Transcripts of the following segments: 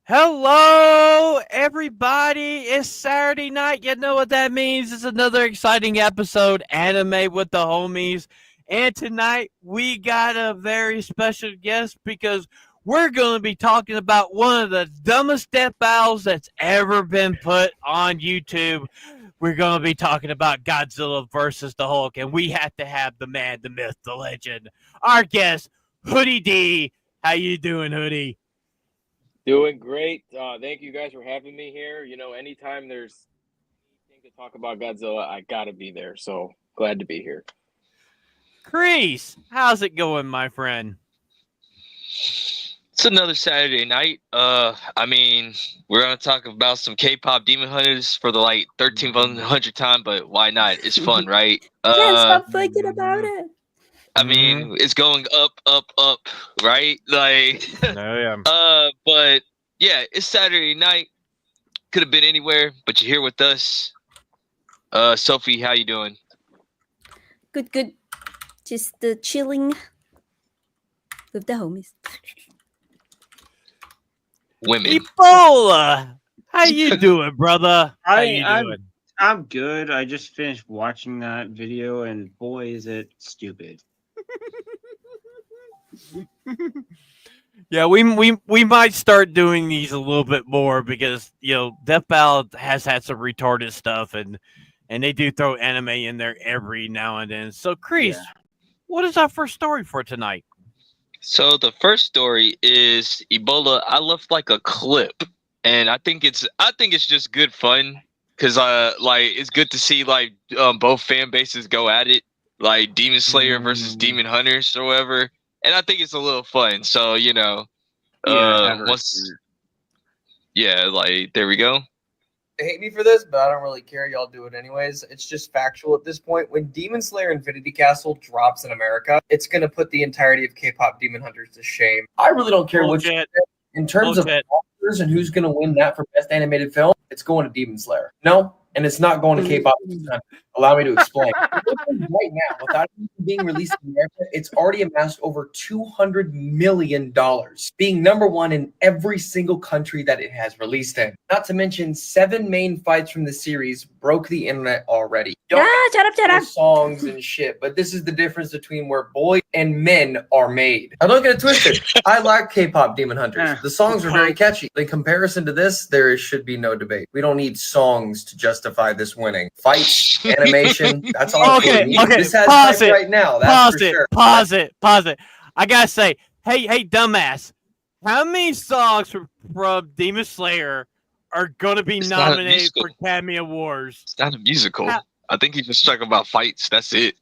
Hello, everybody. It's Saturday night. You know what that means. It's another exciting episode, Anime with the Homies. And tonight, we got a very special guest because we're going to be talking about one of the dumbest step owls that's ever been put on YouTube. We're going to be talking about Godzilla versus the Hulk, and we have to have the man, the myth, the legend, our guest, Hoodie D. How you doing, Hoodie? Doing great. Thank you guys for having me here. Anytime there's anything to talk about Godzilla, I gotta be there. So glad to be here. Kreese, how's it going, my friend? It's another Saturday night. We're gonna talk about some K-pop Demon Hunters for the 1300th time, but why not? It's fun, right? Can't stop thinking about it. It's going up, up, up, right? But yeah, it's Saturday night. Could have been anywhere, but you're here with us. Sophie, how you doing? Good. Just chilling with the homies. Women. Ebola, how you doing, brother? How you doing? I'm good. I just finished watching that video, and boy, is it stupid. Yeah, we might start doing these a little bit more because Death Ballad has had some retarded stuff and they do throw anime in there every now and then. So, Kreese, what is our first story for tonight? So the first story is Ebola. I left like a clip, and I think it's just good fun because it's good to see both fan bases go at it, like Demon Slayer versus Demon Hunters or whatever. And I think it's a little fun. So there we go. They hate me for this, but I don't really care. Y'all do it anyways. It's just factual at this point. When Demon Slayer Infinity Castle drops in America, it's going to put the entirety of K-pop Demon Hunters to shame. I really don't care what you say. In terms of Oscars and who's going to win that for Best Animated Film, it's going to Demon Slayer. No, and it's not going to K-pop. Allow me to explain. Right now, without even being released in America, it's already amassed over $200 million, being number one in every single country that it has released in. Not to mention, 7 main fights from the series broke the internet already. Shut up. Songs and shit, but this is the difference between where boys and men are made. Now, don't get it twisted. I like K-pop Demon Hunters. The songs are very catchy. In comparison to this, there should be no debate. We don't need songs to justify this winning. Fights, animation, that's all. Okay. This has Pause it right now. That's Pause it. I gotta say, hey, dumbass, how many songs from Demon Slayer are gonna be nominated for Academy Awards? It's not a musical. I think he's just talking about fights. That's it.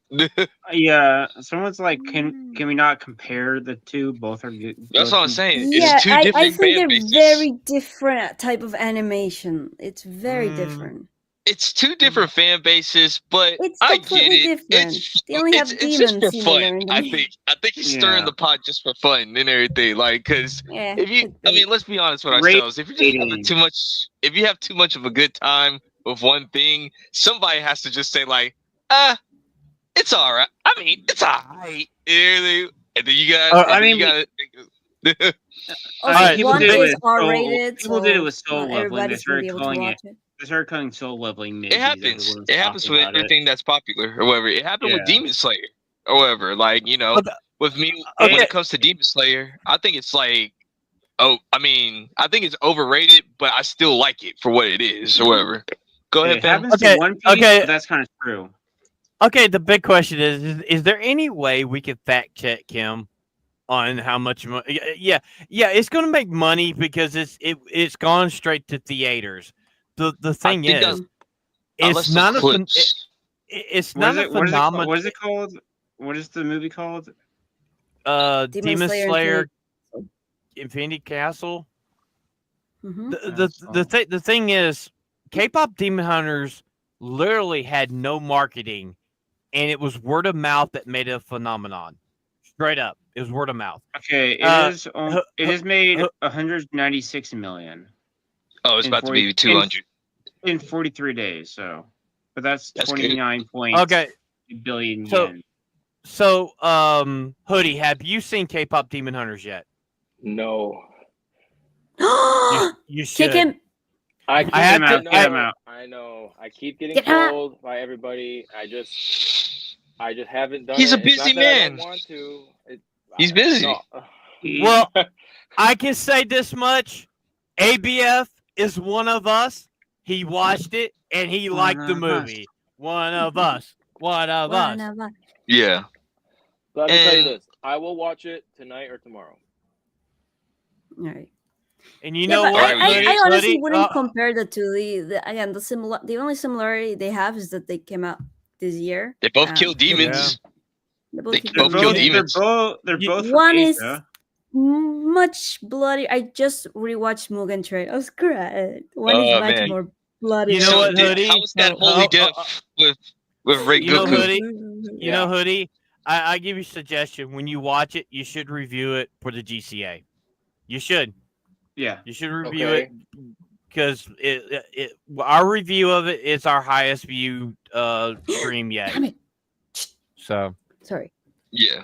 Yeah, someone's like, can we not compare the two? Both are good. That's what I'm saying. Yeah, it's two different I think fan they're bases. very different type of animation. It's very different. It's two different fan bases, but It's I get completely it. different. They only have It's just demons for in fun. there. I think he's stirring the pot just for fun and everything. Because let's be honest with ourselves. If you have too much of a good time with one thing, somebody has to just say it's all right. It's all right. And then you got. One is R-rated. People did it with Soul Leveling. They everybody's gonna be able to watch it. They started calling Soul Leveling. It happens. It happens with everything that's popular or whatever. It happened with Demon Slayer or whatever. With me, when it comes to Demon Slayer, I think it's I think it's overrated, but I still like it for what it is or whatever. Go ahead, fam. To One Piece, but that's kind of true. Okay, the big question is there any way we could fact check him on how much money? Yeah, it's going to make money because it's gone straight to theaters. The thing is, it's not a phenomenon. What is it called? What is the movie called? Demon Slayer Infinity Castle. Mm-hmm. The thing is, K-pop Demon Hunters literally had no marketing, and it was word of mouth that made it a phenomenon. Straight up, it was word of mouth. Okay, it has made 196 million. Oh, it's about to be 200 in 43 days. But that's 29 billion yen. So, Hoodie, have you seen K-pop Demon Hunters yet? No. You should. Kick him. I keep have to- know, get him out. I know. I keep getting Get him out. told by everybody. I just haven't done He's it. a busy it's not that I man. don't want to. He's busy. No. Well, I can say this much: ABF is one of us. He watched it and he One liked the of us. movie. One of us. One of us. Yeah. Let me tell you And- this: I will watch it tonight or tomorrow. All right. And you Yeah, know but what? Alright, I honestly Hoodie? wouldn't compare the two. Again, the only similarity they have is that they came out this year. They both kill demons. They They both both killed kill demons. demons. They're You- both from One is Asia. much bloody. I just rewatched Mugen Train. I was crying. One is Oh, much man. more bloody. You know So, what, dude, Hoodie? how was that Oh, holy oh, death with Ray You know, Goku? Hoodie? You know, Yeah. Hoodie, I give you a suggestion. When you watch it, you should review it for the GCA. You should. Yeah. You should review Okay. it because our review of it is our highest view stream yet. Damn it. So Sorry. Yeah.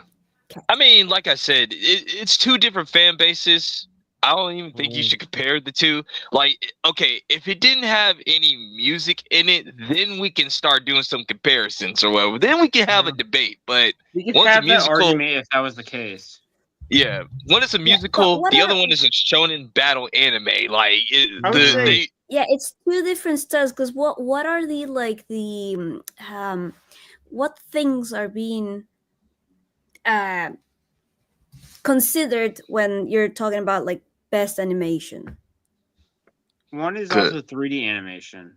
Okay. I mean, like I said, it's two different fan bases. I don't even think you should compare the two. Like, okay, if it didn't have any music in it, then we can start doing some comparisons or whatever. Then we can have a debate. But We could One's a have that musical- argument if that was the case. yeah, one is a but musical, what the are- other one is a shonen battle anime. Like, I would say- Yeah, it's two different styles. Because what are the what things are being considered when you're talking about like best animation? One is Good. also 3D animation.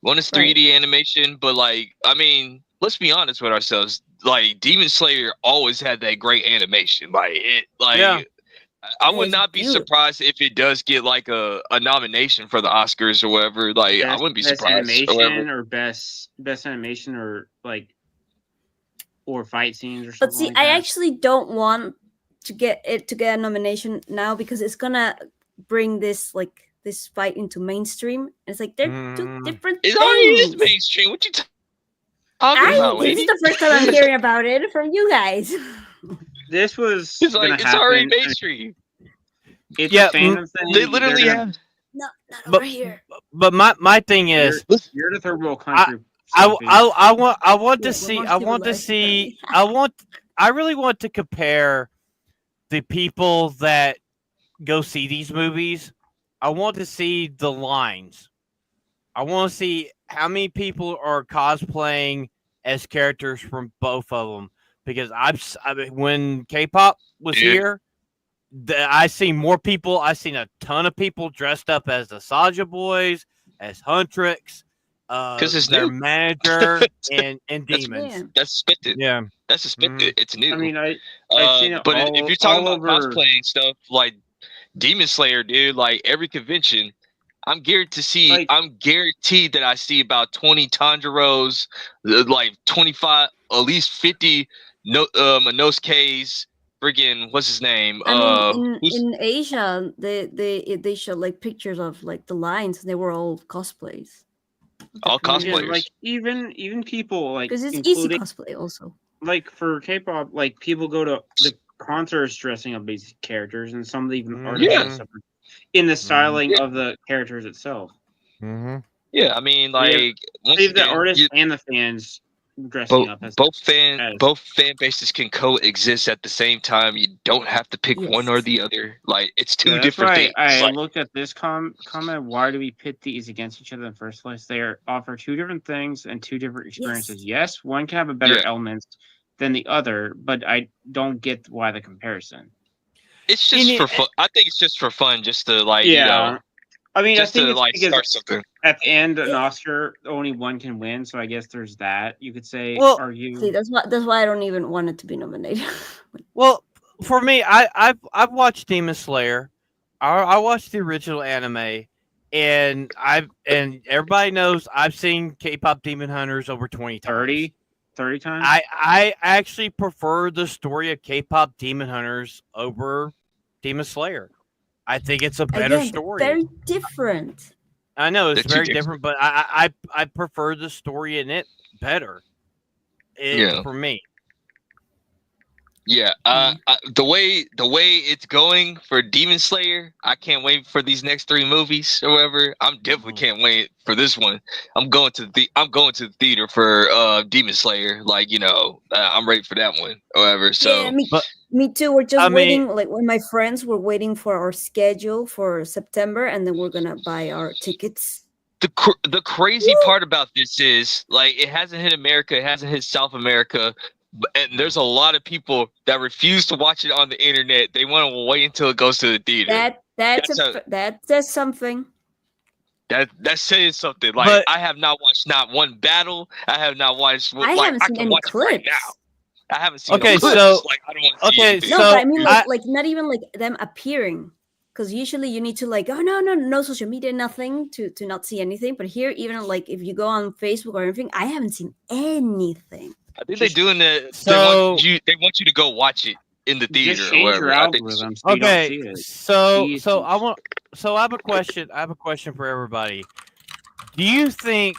One is Right. 3D animation, but like, I mean, let's be honest with ourselves. Like, Demon Slayer always had that great animation. Yeah. I would It's not be good. surprised if it does get like a nomination for the Oscars or whatever. Like, I wouldn't be Best surprised. Or animation whatever. or best animation or like or fight scenes or something. But see, like I that. actually don't want to get a nomination now because it's gonna bring this fight into mainstream. And it's like they're two Mm. different It things. already is mainstream. What you talking about, This lady? is the first time I'm hearing about it from you guys. This was It's gonna like it's happen. already mainstream. It's Yeah, a fandom thing. They literally They're gonna- have. No, not But- over here. But my thing is, You're the third world country. I Sophie. want Yeah, to we're see more I want to civilized than see I really want to compare the people that go see these movies. I want to see the lines. I want to see how many people are cosplaying as characters from both of them because I mean, when K-pop was Yeah. here, I seen more people. I seen a ton of people dressed up as the Saja Boys, as Huntrix, 'Cause it's their new. manager, and That's- demons. Yeah. That's expected. Yeah. That's expected. It's new. I mean, I've seen it but all- if you're talking all about over- cosplaying stuff like Demon Slayer, dude, like every convention, I'm guaranteed that I see about 20 Tanjiros, like 25, at least 50 Inosuke's, freaking what's his name? I mean, who's- in Asia, they showed like pictures of like the lines, and they were all cosplays. All Yeah, cosplayers. like even people like Because it's easy including cosplay also. like for K-pop, like people go to the concerts dressing up these characters, and some of the even artists Yeah. and stuff in the styling of the characters itself. Mm-hmm. Yeah, I mean, like once Save the again, artists and the fans dressing up as both as- fan bases can coexist at the same time. You don't have to pick one or Yes. the other. Like it's two Yeah, that's different why things. I Like, looked at this comment. Why do we pit these against each other in the first place? They offer two different things and two different experiences. Yes, one can have a better Yeah. elements than the other, but I don't get why the comparison. it's just And for fun. I think it's just for fun, just to like Yeah, I mean, just I think to it's like because start something. at the end, an Yeah. Oscar only one can win, so I guess there's that. You could say, Well, argue. See, that's why I don't even want it to be nominated. Well, for me, I've watched Demon Slayer. I watched the original anime, and everybody knows I've seen K-pop Demon Hunters over 20 times. 30 times. I actually prefer the story of K-pop Demon Hunters over Demon Slayer. I think it's a better Again, story. very different. I know it's They're two very different. different, but I prefer the story in it better. Yeah. For me. Yeah, the way it's going for Demon Slayer, I can't wait for these next 3 movies or whatever. I'm definitely can't wait for this one. I'm going to the theater for Demon Slayer. Like I'm ready for that one or whatever. So Yeah, me, But me too. We're just I mean, waiting. Like when my friends were waiting for our schedule for September, and then we're gonna buy our tickets. the crazy part about this is like it hasn't hit America, it hasn't hit South America. And there's a lot of people that refuse to watch it on the internet. They want to wait until it goes to the theater. That says something. That says something. Like But- I have not watched not one battle. I have not watched. I Like haven't I seen can any watch it right clips. now. I haven't seen. Okay, no clips. so- Like I don't want to see okay, anything. No, So, but I mean I- like not even like them appearing, because usually you need to like no social media, nothing to not see anything. But here, even like if you go on Facebook or anything, I haven't seen anything. I think they're doing the. So- they want you to go watch it in the theater Just or change whatever. your I think algorithm so you don't okay, see it. so Jesus. I have a question. I have a question for everybody. Do you think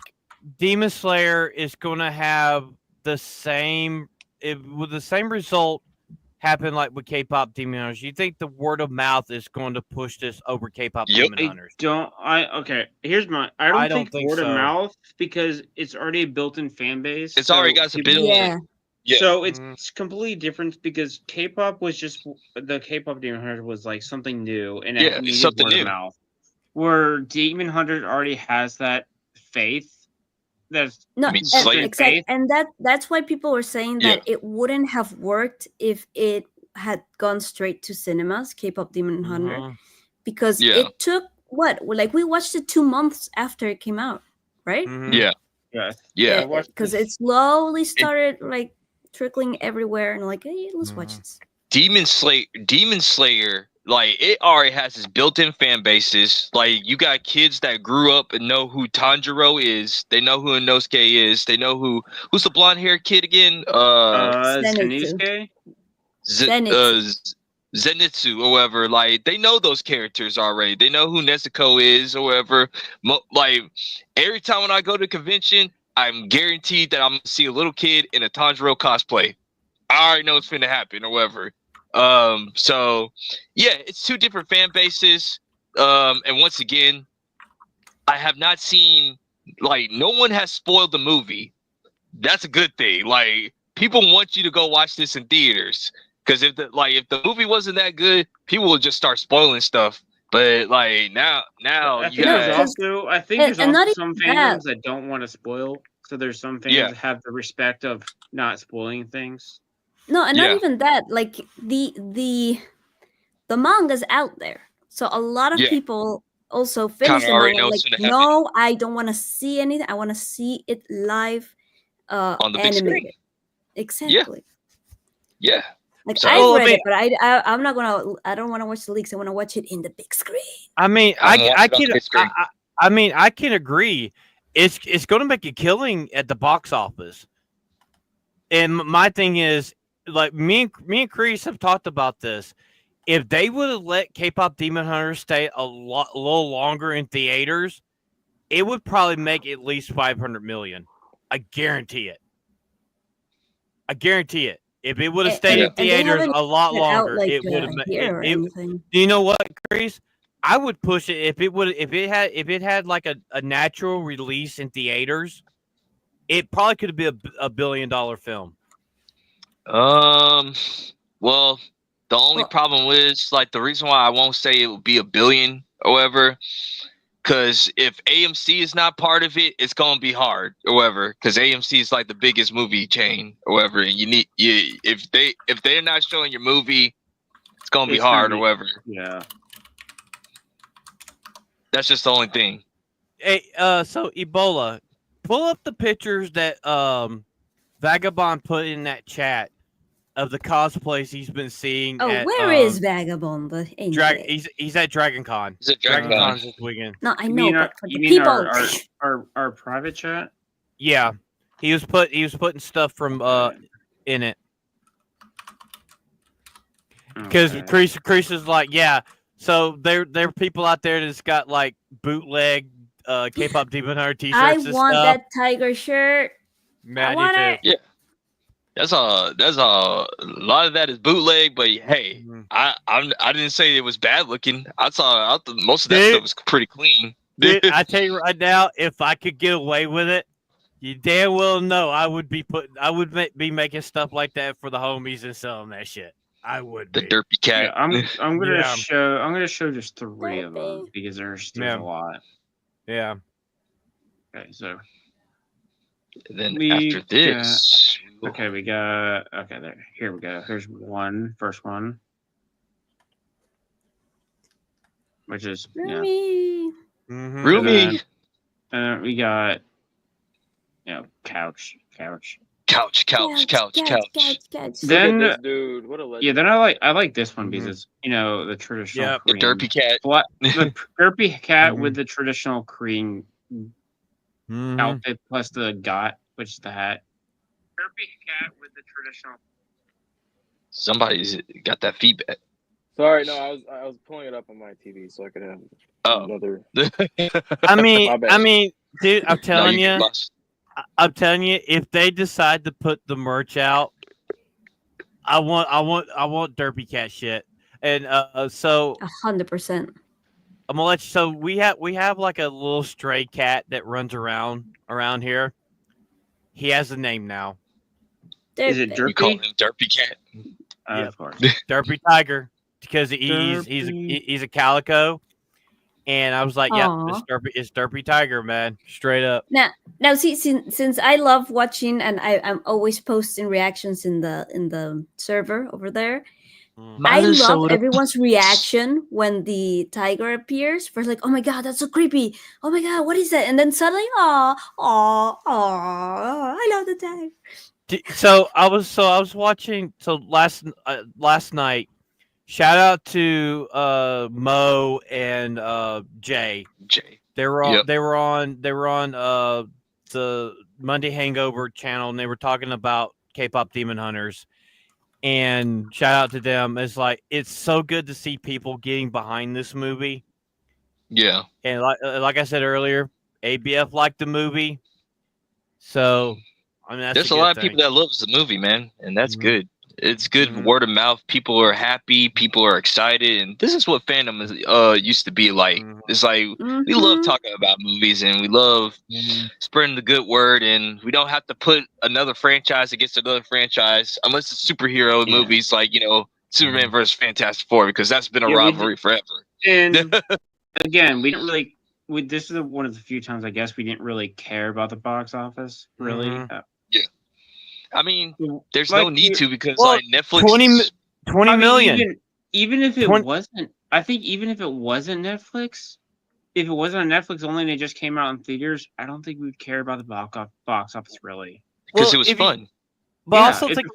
Demon Slayer is going to have the same? Will the same result happen like with K-pop Demon Hunters? Do you think the word of mouth is going to push this over K-pop Yep. Demon Hunters? Okay, here's my I don't think word of so. mouth, because it's already a built-in fan base. It's already got some built-in. Yeah, Yeah. So it's Mhm. completely different, because K-pop was just the K-pop Demon Hunter was like something new, and Yeah, it it's needed something word new. of mouth. Where Demon Hunter already has that faith. That's no, I mean, and, Slayer- exactly, and that's why people were saying that it wouldn't have worked if it had gone straight to cinemas, K-pop Demon Hunter, Mhm. because Yeah. it took what, like we watched it 2 months after it came out, right? Mhm. Yeah. yeah. Yeah. Because it slowly started like trickling everywhere, and like, hey, let's watch Mhm. this. Demon Slayer, like it already has its built-in fan bases. Like you got kids that grew up and know who Tanjiro is. They know who Inosuke is. They know who's the blonde-haired kid again? Zenitsu. Zenitsu. Zenitsu or whatever. Like they know those characters already. They know who Nezuko is or whatever. Like every time when I go to a convention, I'm guaranteed that I'm gonna see a little kid in a Tanjiro cosplay. I already know it's finna happen or whatever. So yeah, it's 2 different fan bases. And once again, I have not seen, like, no one has spoiled the movie. That's a good thing. Like people want you to go watch this in theaters, because if the movie wasn't that good, people would just start spoiling stuff. But like now I you think there's got also there's and not also some even that. fandoms that don't want to spoil. So there's some fans Yeah. that have the respect of not spoiling things. No, and not Yeah. even that. Like the manga's out there, so a lot of Yeah. people also finish Kinda the already manga. know Like, what's gonna happen. no, I don't want to see anything. I want to see it live, On the big screen. animated. Exactly. Yeah. Like So- I Well, I read mean- it, but I'm not gonna. I don't want to watch the leaks. I want to watch it in the big screen. I mean, I'm gonna watch I it on the can big screen. I mean, I can agree. It's going to make a killing at the box office. And my thing is, like me and Kreese have talked about this. If they would have let K-pop Demon Hunter stay a little longer in theaters, it would probably make at least 500 million. I guarantee it. I guarantee it. If it would have stayed in And they theaters haven't a lot put out, longer, like, it would have. here or anything. Do you know what, Chris? I would push it if it had like a natural release in theaters. It probably could be $1 billion film. Well, the only Well- problem is, like, the reason why I won't say it would be $1 billion or whatever, because if AMC is not part of it, it's gonna be hard or whatever, because AMC is like the biggest movie chain or whatever, and if they're not showing your movie, it's gonna be It's gonna hard or be- whatever. Yeah. That's just the only thing. Hey, so Ebola, pull up the pictures that Vagabond put in that chat of the cosplays he's been seeing. Oh, at, where is Vagabond? He's at Dragon Con. Is it Dragon Dragon Con? Con's this weekend. No, I You know, mean but for you the mean people. our private chat? Yeah, he was putting stuff from in it because Okay. Kreese is like, yeah. So there are people out there that's got like bootleg K-pop Demon Hunter I t-shirts and want stuff. that tiger shirt. Man, I want it. Yeah. That's a lot of that is bootleg, but hey, Mhm. I didn't say it was bad looking. I thought most of that Dude. stuff was pretty clean. Dude, I tell you right now, if I could get away with it, you damn well know I would be be making stuff like that for the homies and selling that shit. I would The be. derpy cat. Yeah, I'm gonna Yeah. show just 3 of them Derpy. because there's Yeah. a lot. Yeah. Okay, so And then we after this, we got there. Here we go. Here's first one, which is Rumi. Mhm. Rumi, we got couch. couch. Then Look at this dude. What a legend. yeah, then I like this one because it's the traditional Yep. the Korean derpy cat. the derpy cat Mhm. with the traditional Korean Mhm. outfit plus the got, which is the hat. Derpy cat with the traditional. Somebody's got that feedback. Sorry, no, I was pulling it up on my TV so I could have Oh. another. I mean, My bad. dude, I'm No, telling you you, lost. I'm telling you, if they decide to put the merch out, I want Derpy Cat shit. And so 100%. I'm gonna let you. So we have like a little stray cat that runs around here. He has a name now, Is it You call derpy? him derpy cat. Yep. Of course. Derpy Tiger, because Derpy. he's a calico. And I was like, "Yep, Aw. it's Derpy Tiger, man, straight up." Now see, since I love watching and I'm always posting reactions in the server over there. Mm. I love everyone's reaction when the tiger appears. First, like, oh my god, that's so creepy. Oh my god, what is that? And then suddenly, aw, I love the tiger. So I was watching. So last night, shout out to Mo and Jay. Jay. They were on Yep. they were on the Monday Hangover channel, and they were talking about K-pop Demon Hunters. And shout out to them. It's so good to see people getting behind this movie. Yeah. And like I said earlier, ABF liked the movie. So I mean, that's There's a a lot good of people that loves the movie, man, and that's Mhm. good. It's good Mhm. word of mouth. People are happy. People are excited, and this is what fandom is, used to be like. Mhm. It's like we love Mhm. talking about movies, and we love Mhm. spreading the good word, and we don't have to put another franchise against another franchise unless it's superhero Yeah. movies like Superman versus Fantastic Four, because that's been a Yeah, we rivalry forever. And again, we didn't really. This is one of the few times I guess we didn't really care about the box office. Really, Mhm. I mean, there's Like, no need to because Well, like Netflix. 20 I mean, million. even if it 20 wasn't, I think even if it wasn't Netflix, if it wasn't on Netflix only and it just came out in theaters, I don't think we'd care about the box office really. Because Well, it was if you- fun. But Yeah, also think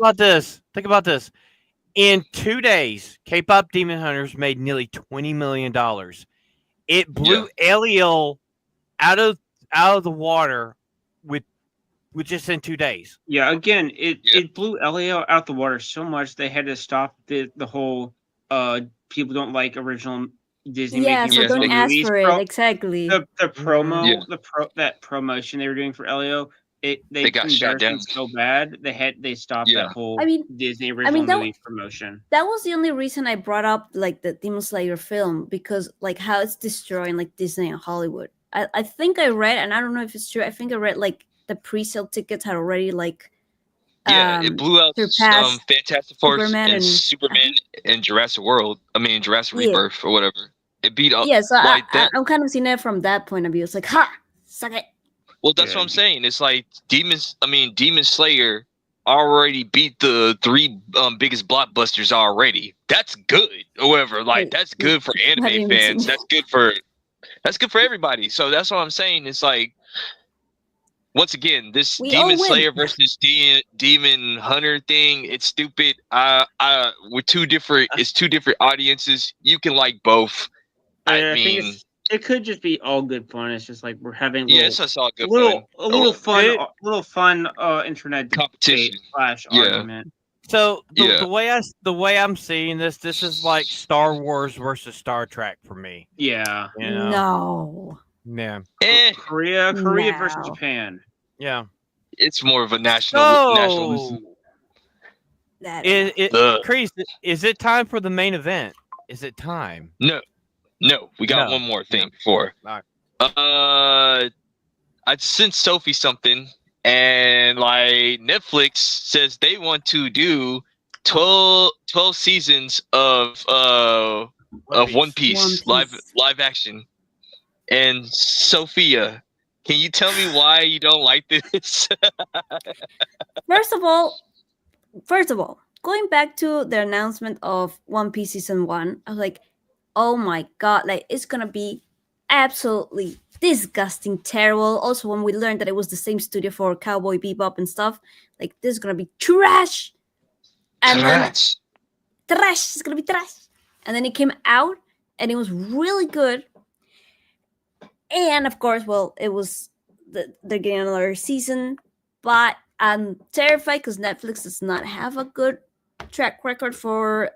about this. In 2 days, K-pop Demon Hunters made nearly $20 million. It blew Elio out of the water with just in 2 days. Yeah, again, Yeah. it blew Elio out the water so much they had to stop the whole people don't like original Disney Yeah, making so Yes, don't original ask movies. for it. Exactly. The promo, Yeah. that promotion they were doing for Elio, they got shut embarrassed him down. so bad they stopped Yeah. that whole I mean- Disney original that- movie promotion. That was the only reason I brought up like the Demon Slayer film, because like how it's destroying like Disney and Hollywood. I think I read, and I don't know if it's true, I think I read like the pre-sale tickets had already like It blew out surpassed Fantastic Four Superman and and- Superman and Jurassic World. I mean Jurassic Yeah. Rebirth or whatever. It beat up yeah, so like that. I'm kind of seeing it from that point of view. It's like, ha, suck it. Well, that's Yeah. what I'm saying. It's like Demon Slayer already beat the 3 biggest blockbusters already. That's good. However, like Wait, that's good for haven't anime even fans. seen That's good for everybody. So that's what I'm saying. It's like once again, this We all Demon win. Slayer versus Demon Hunter thing, it's stupid. With it's 2 different audiences. You can like both. I think mean, it could just be all good fun. It's just like we're having yes, I saw good a little fun. fun internet Competition. debate / Yeah. argument. So Yeah. the way I'm seeing this is like Star Wars versus Star Trek for me. Yeah. You know? No. Yeah. Korea versus No. Japan. Yeah. It's more of a nationalism. So That Kreese, is it time for the main event? Is it time? No, we got No. one more thing No. before. All right. I sent Sophie something, and like Netflix says they want to do 12 seasons of One Piece, One Piece. live action. And Sophia, can you tell me why you don't like this? First of all, going back to the announcement of One Piece season 1, I was like, oh my god, like it's gonna be absolutely disgusting, terrible. Also, when we learned that it was the same studio for Cowboy Bebop and stuff, like this is gonna be trash. And Trash. then trash, it's gonna be trash. And then it came out and it was really good. And of course, well, it was they're getting another season, but I'm terrified because Netflix does not have a good track record for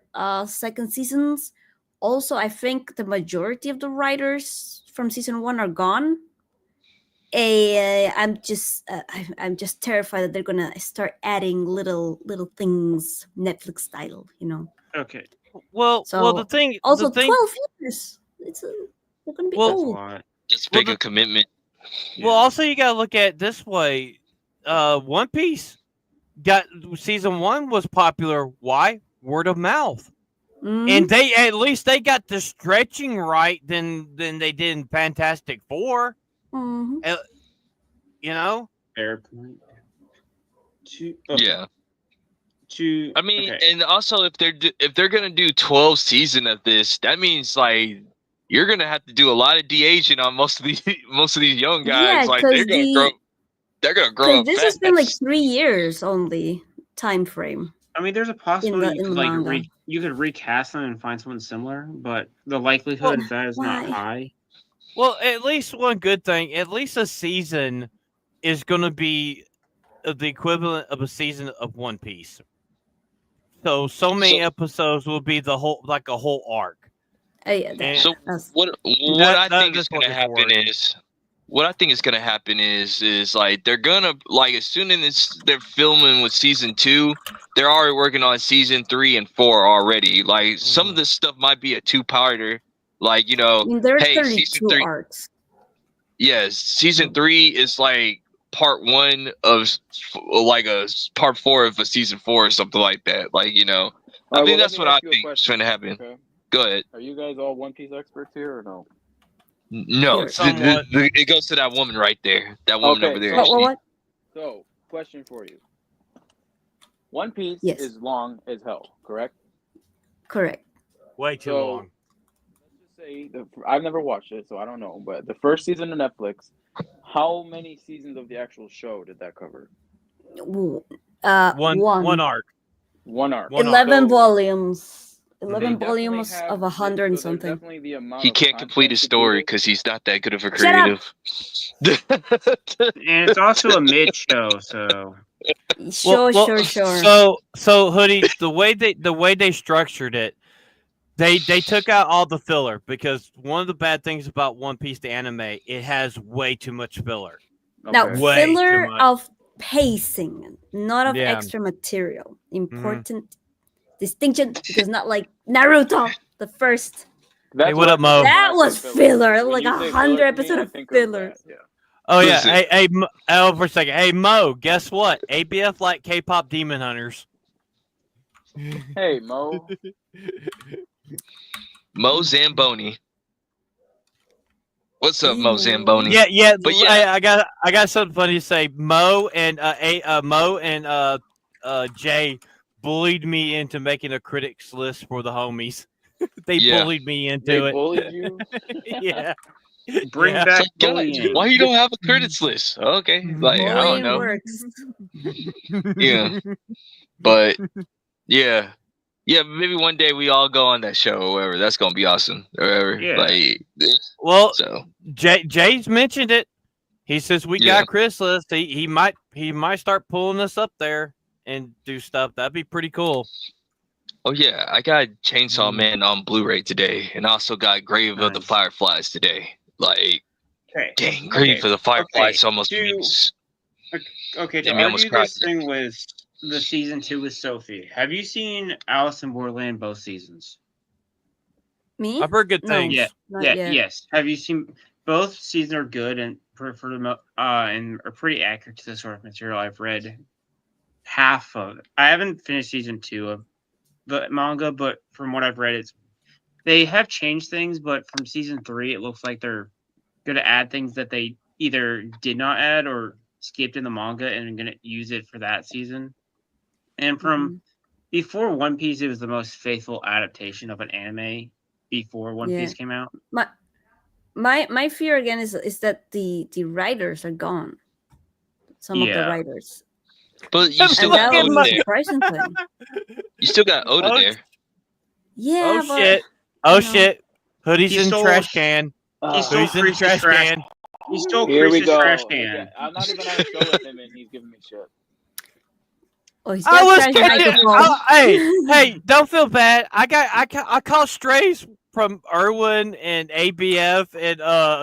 second seasons. Also, I think the majority of the writers from season 1 are gone. I'm just terrified that they're gonna start adding little things Netflix style, you know. Okay. Well, So, the thing. Also, the thing, 12 years. They're gonna be Well- That's a old. lot. That's big a commitment. Well, also you gotta look at it this way. One Piece got season 1 was popular. Why? Word of mouth. Mhm. And they at least they got the stretching right than they did in Fantastic Four. Mhm. You know. Fair point. Yeah. I mean, okay. and also if they're gonna do 12 season of this, that means like you're gonna have to do a lot of de-aging on most of these young guys. Yeah, like 'cause they're gonna grow. They're gonna grow Because up this has fast. been like 3 years only time frame. I mean, there's a possibility in the manga. you could recast them and find someone similar, but the likelihood of that is not why? high. Well, at least one good thing. At least a season is going to be the equivalent of a season of One Piece. So many episodes will be the whole like a whole arc. Yeah, So that's what I think is gonna happen is like they're gonna like as soon as they're filming with season 2, they're already working on season 3 and 4 already. Like some of this stuff might be a 2-parter. Like, you know, I mean, there are hey, 32 season 3. arcs. Yes, season 3 is like part 1 of like a part 4 of a season 4 or something like that. Like, you know, I think that's what I think is going to happen. Okay. Go ahead. Are you guys all One Piece experts here or no? No, Here. Somewhat. it goes to that woman right there. That woman Okay, over there. What? So, question for you. One Piece Yes. is long as hell, correct? Correct. Way too So, long. Let's just say I've never watched it, so I don't know. But the first season of Netflix, how many seasons of the actual show did that cover? One arc. One arc. 11 So, volumes. they 11 definitely volumes have of 100 and there's something. definitely the amount He of can't complete his content to do story this. because he's not that good of a Shut up! creative. And it's also a mid show, so Sure. So Hoodie, the way they structured it, they took out all the filler because one of the bad things about One Piece the anime, it has way too much filler. Now, Okay. Way too filler much. of pacing, not of Yeah. extra material. Important distinction because not like Naruto, the first. That's Hey, what up, Mo? I think That when I was say filler, When like you say 100 filler to me, episode I of think filler. that, yeah. Oh yeah, Listen. hey, for a second. Hey Mo, guess what? ABF like K-pop Demon Hunters. Hey, Mo. Mo Zamboni. What's up, Mo Ooh. Zamboni? Yeah. But yeah. I got something funny to say. Mo and Jay bullied me into making a critics list for the homies. They Yeah. bullied me into They it. bullied you? Yeah. bring Yeah. back It's like, guys, bullying. why you don't have a credits list? Okay, like I don't Bullying know. works. Yeah. But yeah, maybe one day we all go on that show or whatever. That's gonna be awesome. Or whatever. Yeah. Like, Well, so Jay's mentioned it. He says we Yeah. got Chris list. He might start pulling us up there and do stuff. That'd be pretty cool. oh yeah, I got Chainsaw Man on Blu-ray today, and also got Grave of the Nice. Fireflies today. Like, Okay. dang, Grave of the Fireflies almost to- makes Okay, to Made me almost argue cry. this thing with the season 2 with Sophie. Have you seen Alice in Borderland both seasons? Me? I've heard good No. things. Yeah, Not yeah, yet. yes. Have you seen both seasons are good and for the and are pretty accurate to the source material. I've read half of it. I haven't finished season 2 of the manga, but from what I've read, they have changed things. But from season 3, it looks like they're going to add things that they either did not add or skipped in the manga and are going to use it for that season. And from before One Piece, it was the most faithful adaptation of an anime before One Piece came out. My fear again is that the writers are gone. Some of the writers. But you still And got that Oda was a there. surprising thing. You still got Oda Oh, there. Yeah, Oh but shit! Oh you know. shit! Hoodie's He in stole- trash can. He stole Hoodie's in Kreese's trash trash. can. He stole Here we Kreese's go. trash can. I'm not even on a show with him, and he's giving me shit. Oh, he's I got was trash kicking. microphone. Hey, don't feel bad. I caught strays from Irwin and ABF and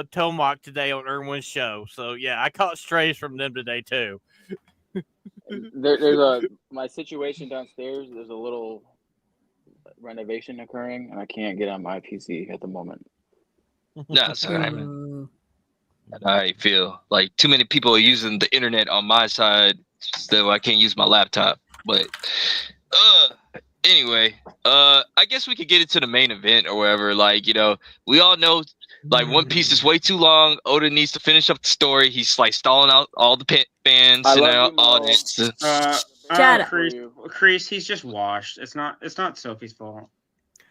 Tomac today on Irwin's show. So yeah, I caught strays from them today too. There's my situation downstairs. There's a little renovation occurring, and I can't get on my PC at the moment. Nah, it's all right, man. Ooh. I feel like too many people are using the internet on my side, so I can't use my laptop. But anyway, I guess we could get into the main event or whatever. Like, you know, we all know like One Piece is way too long. Oda needs to finish up the story. He's like stalling out all the fans I and love you, all Mo. this. Shut up. Kreese, he's just washed. It's not Sophie's fault.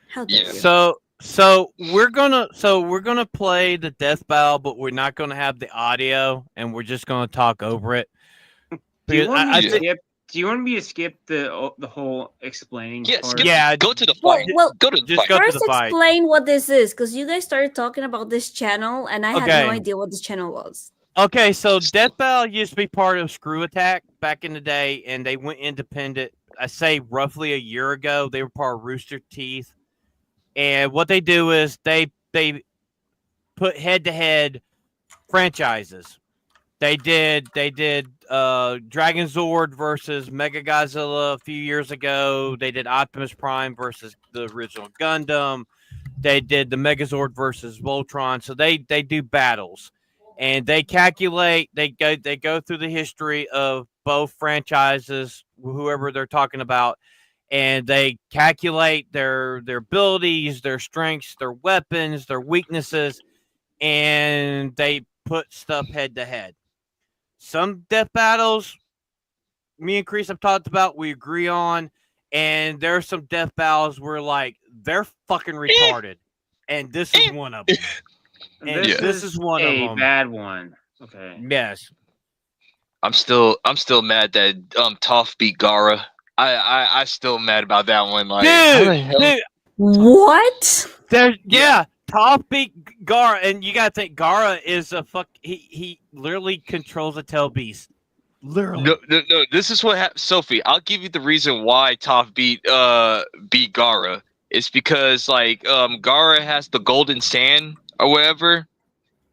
How dare Yeah. you? So we're gonna play the death battle, but we're not gonna have the audio, and we're just gonna talk over it. Do you Because want me I to think- skip? Do you want me to skip the whole explaining Yeah, part? skip- Yeah, go to the Well, fight. well, Go to the just fight. go to first the fight. explain what this is, because you guys started talking about this channel, and I had Okay. no idea what this channel was. Okay, so Death Battle used to be part of Screw Attack back in the day, and they went independent. I say roughly a year ago. They were part of Rooster Teeth, and what they do is they put head-to-head franchises. They did Dragon Zord versus Mega Godzilla a few years ago. They did Optimus Prime versus the original Gundam. They did the Megazord versus Voltron. So they do battles, and they calculate. They go through the history of both franchises, whoever they're talking about, and they calculate their abilities, their strengths, their weapons, their weaknesses, and they put stuff head to head. Some death battles, me and Kreese have talked about, we agree on, and there are some death battles where like they're fucking retarded, and this is one of them. And this is one of a them. bad one. Okay. Yes. I'm still mad that Toph beat Gara. I still mad about that one. Like, how the hell- Dude, What? yeah. Toph beat Gara, and you gotta think Gara is a fuck. He literally controls a tail beast. Literally. No. This is what happened, Sophie. I'll give you the reason why Toph beat Gara. It's because like Gara has the golden sand or whatever,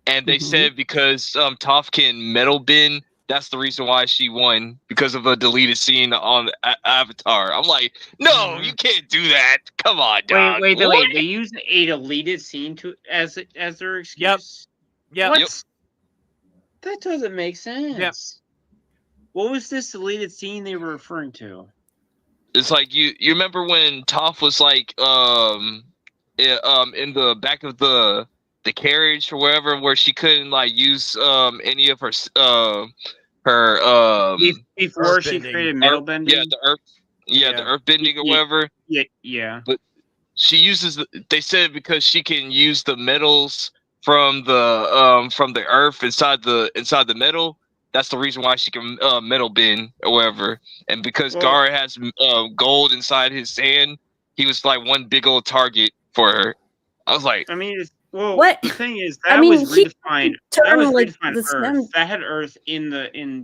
and they said because Toph can metal bend. That's the reason why she won, because of a deleted scene on Avatar. I'm like, no, you can't do that. Come on, dog. Wait. What? They used a deleted scene as their excuse. Yep. What? That doesn't make sense. What was this deleted scene they were referring to? It's like you remember when Toph was like in the back of the carriage or wherever, where she couldn't like use any of her Before Earth she bending. created metal bending. the earth bending or whatever. Yeah. She uses they said because she can use the metals from the earth inside the metal. That's the reason why she can metal bend or whatever. And because Gara has gold inside his hand, he was like one big old target for her. I was like, I mean, well, What? the thing is I that mean, was he redefined. turned, That was like, redefined the Earth. sand- That had Earth in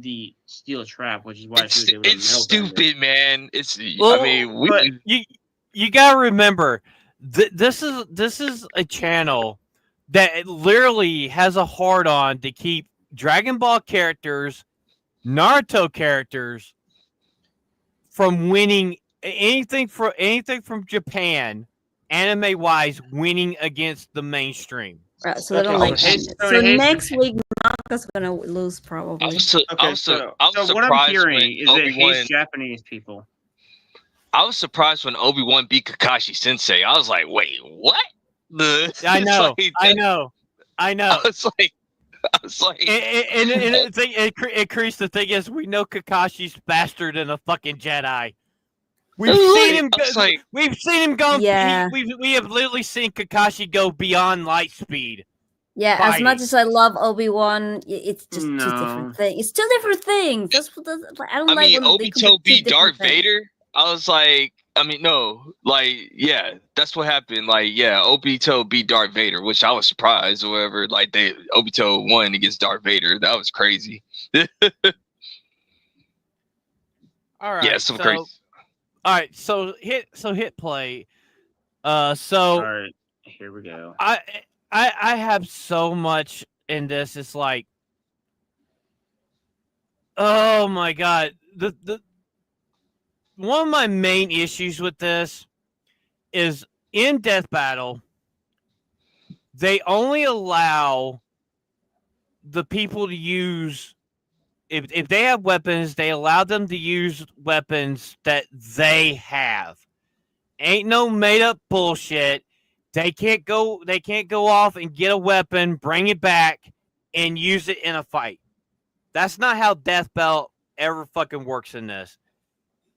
the steel trap, which is why she was able to it's metal bend it. stupid, man. It's Well, I mean, but- you gotta remember, this is a channel that literally has a hard on to keep Dragon Ball characters, Naruto characters, from winning anything from Japan, anime wise, winning against the mainstream. Right, so they don't Okay, like so anime. his- So so his- next week, manga's gonna lose I probably. was su- I Okay, was su- so I was what I'm surprised hearing when is that it Obi-Wan. hates Japanese people. I was surprised when Obi-Wan beat Kakashi Sensei. I was like, wait, what? I it's know, like, I that- know, I I know. was like, And Kreese, the thing is, we know Kakashi's faster than a fucking Jedi. We've seen him. I was like, We've seen him go. Yeah. We have literally seen Kakashi go beyond light speed. Yeah, as much fighting. as I love Obi-Wan, it's just two No. different things. It's two different things. That's what like, I don't I like mean, when they Obito compare two beat Darth different things. Vader. I was like, I mean, no, like, yeah, that's what happened. Like, yeah, Obito beat Darth Vader, which I was surprised or whatever. Like, Obito won against Darth Vader. That was crazy. All right. Yeah, some crazy. All right. So hit play. All So right, here we go. I have so much in this. It's like, oh my god. The one of my main issues with this is in Death Battle, they only allow the people to use if they have weapons, they allow them to use weapons that they have. Ain't no made up bullshit. They can't go off and get a weapon, bring it back, and use it in a fight. That's not how Death Belt ever fucking works in this.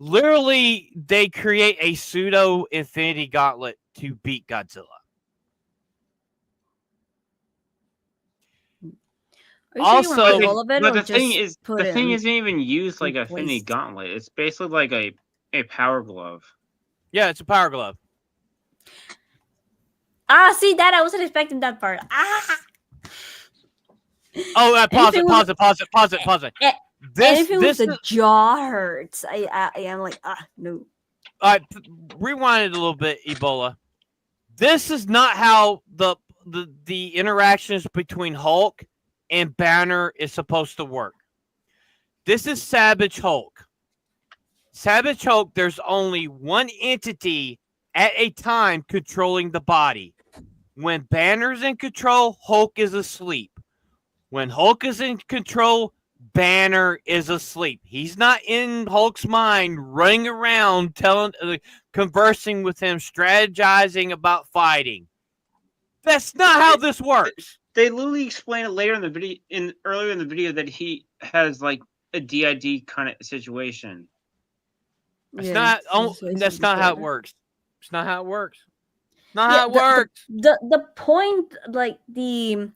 Literally, they create a pseudo Infinity Gauntlet to beat Godzilla. Are you sure you Also- want all of it, But or the thing just is, put the it thing in isn't even used like a replaced? Infinity Gauntlet. It's basically like a power glove. Yeah, it's a power glove. Ah, see that I wasn't expecting that part. Ah, Oh, pause Anything it. Pause it. anything This with is the jaw hurts. I am like no. all right. Rewind it a little bit, Ebola. This is not how the interactions between Hulk and Banner is supposed to work. This is Savage Hulk. Savage Hulk, there's only one entity at a time controlling the body. When Banner's in control, Hulk is asleep. When Hulk is in control, Banner is asleep. He's not in Hulk's mind, running around, conversing with him, strategizing about fighting. That's not how this works. They literally explain it later in the video, earlier in the video, that he has like a DID kind of situation. It's Yeah, not. so it's That's not how it better. works. It's not how it works. Not Yeah, how it works. The point, like the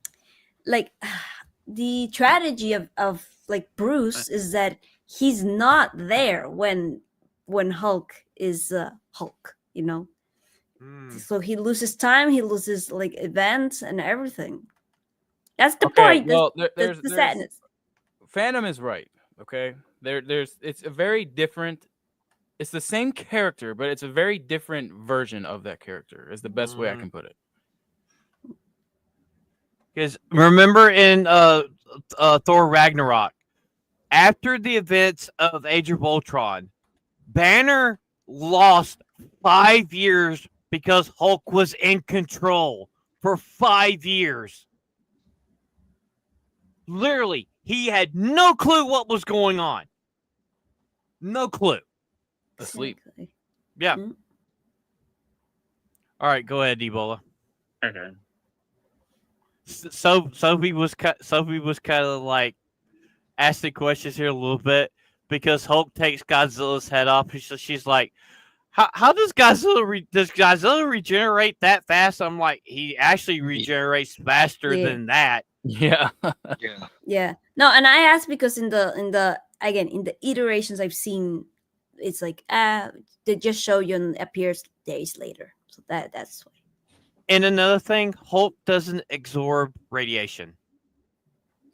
the strategy of like Bruce is that he's not there when Hulk is Hulk, you know. So he loses time, he loses like events and everything. That's the point. Well, That's the sadness. Phantom is right. Okay, it's a very different. It's the same character, but it's a very different version of that character. Is the best way I can put it. Because remember in Thor Ragnarok, after the events of Age of Ultron, Banner lost 5 years because Hulk was in control for 5 years. Literally, he had no clue what was going on. No clue. Asleep. Exactly. Yeah. Mm. All right, go ahead, Ebola. Okay. So Sophie was kind of like asking questions here a little bit because Hulk takes Godzilla's head off. So she's like, "How does Godzilla regenerate that fast?" I'm like, "He actually regenerates faster Yeah. than that." Yeah. Yeah. Yeah. No, and I asked because in the iterations I've seen, it's like they just show you and appears days later. So that's why. And another thing, Hulk doesn't absorb radiation.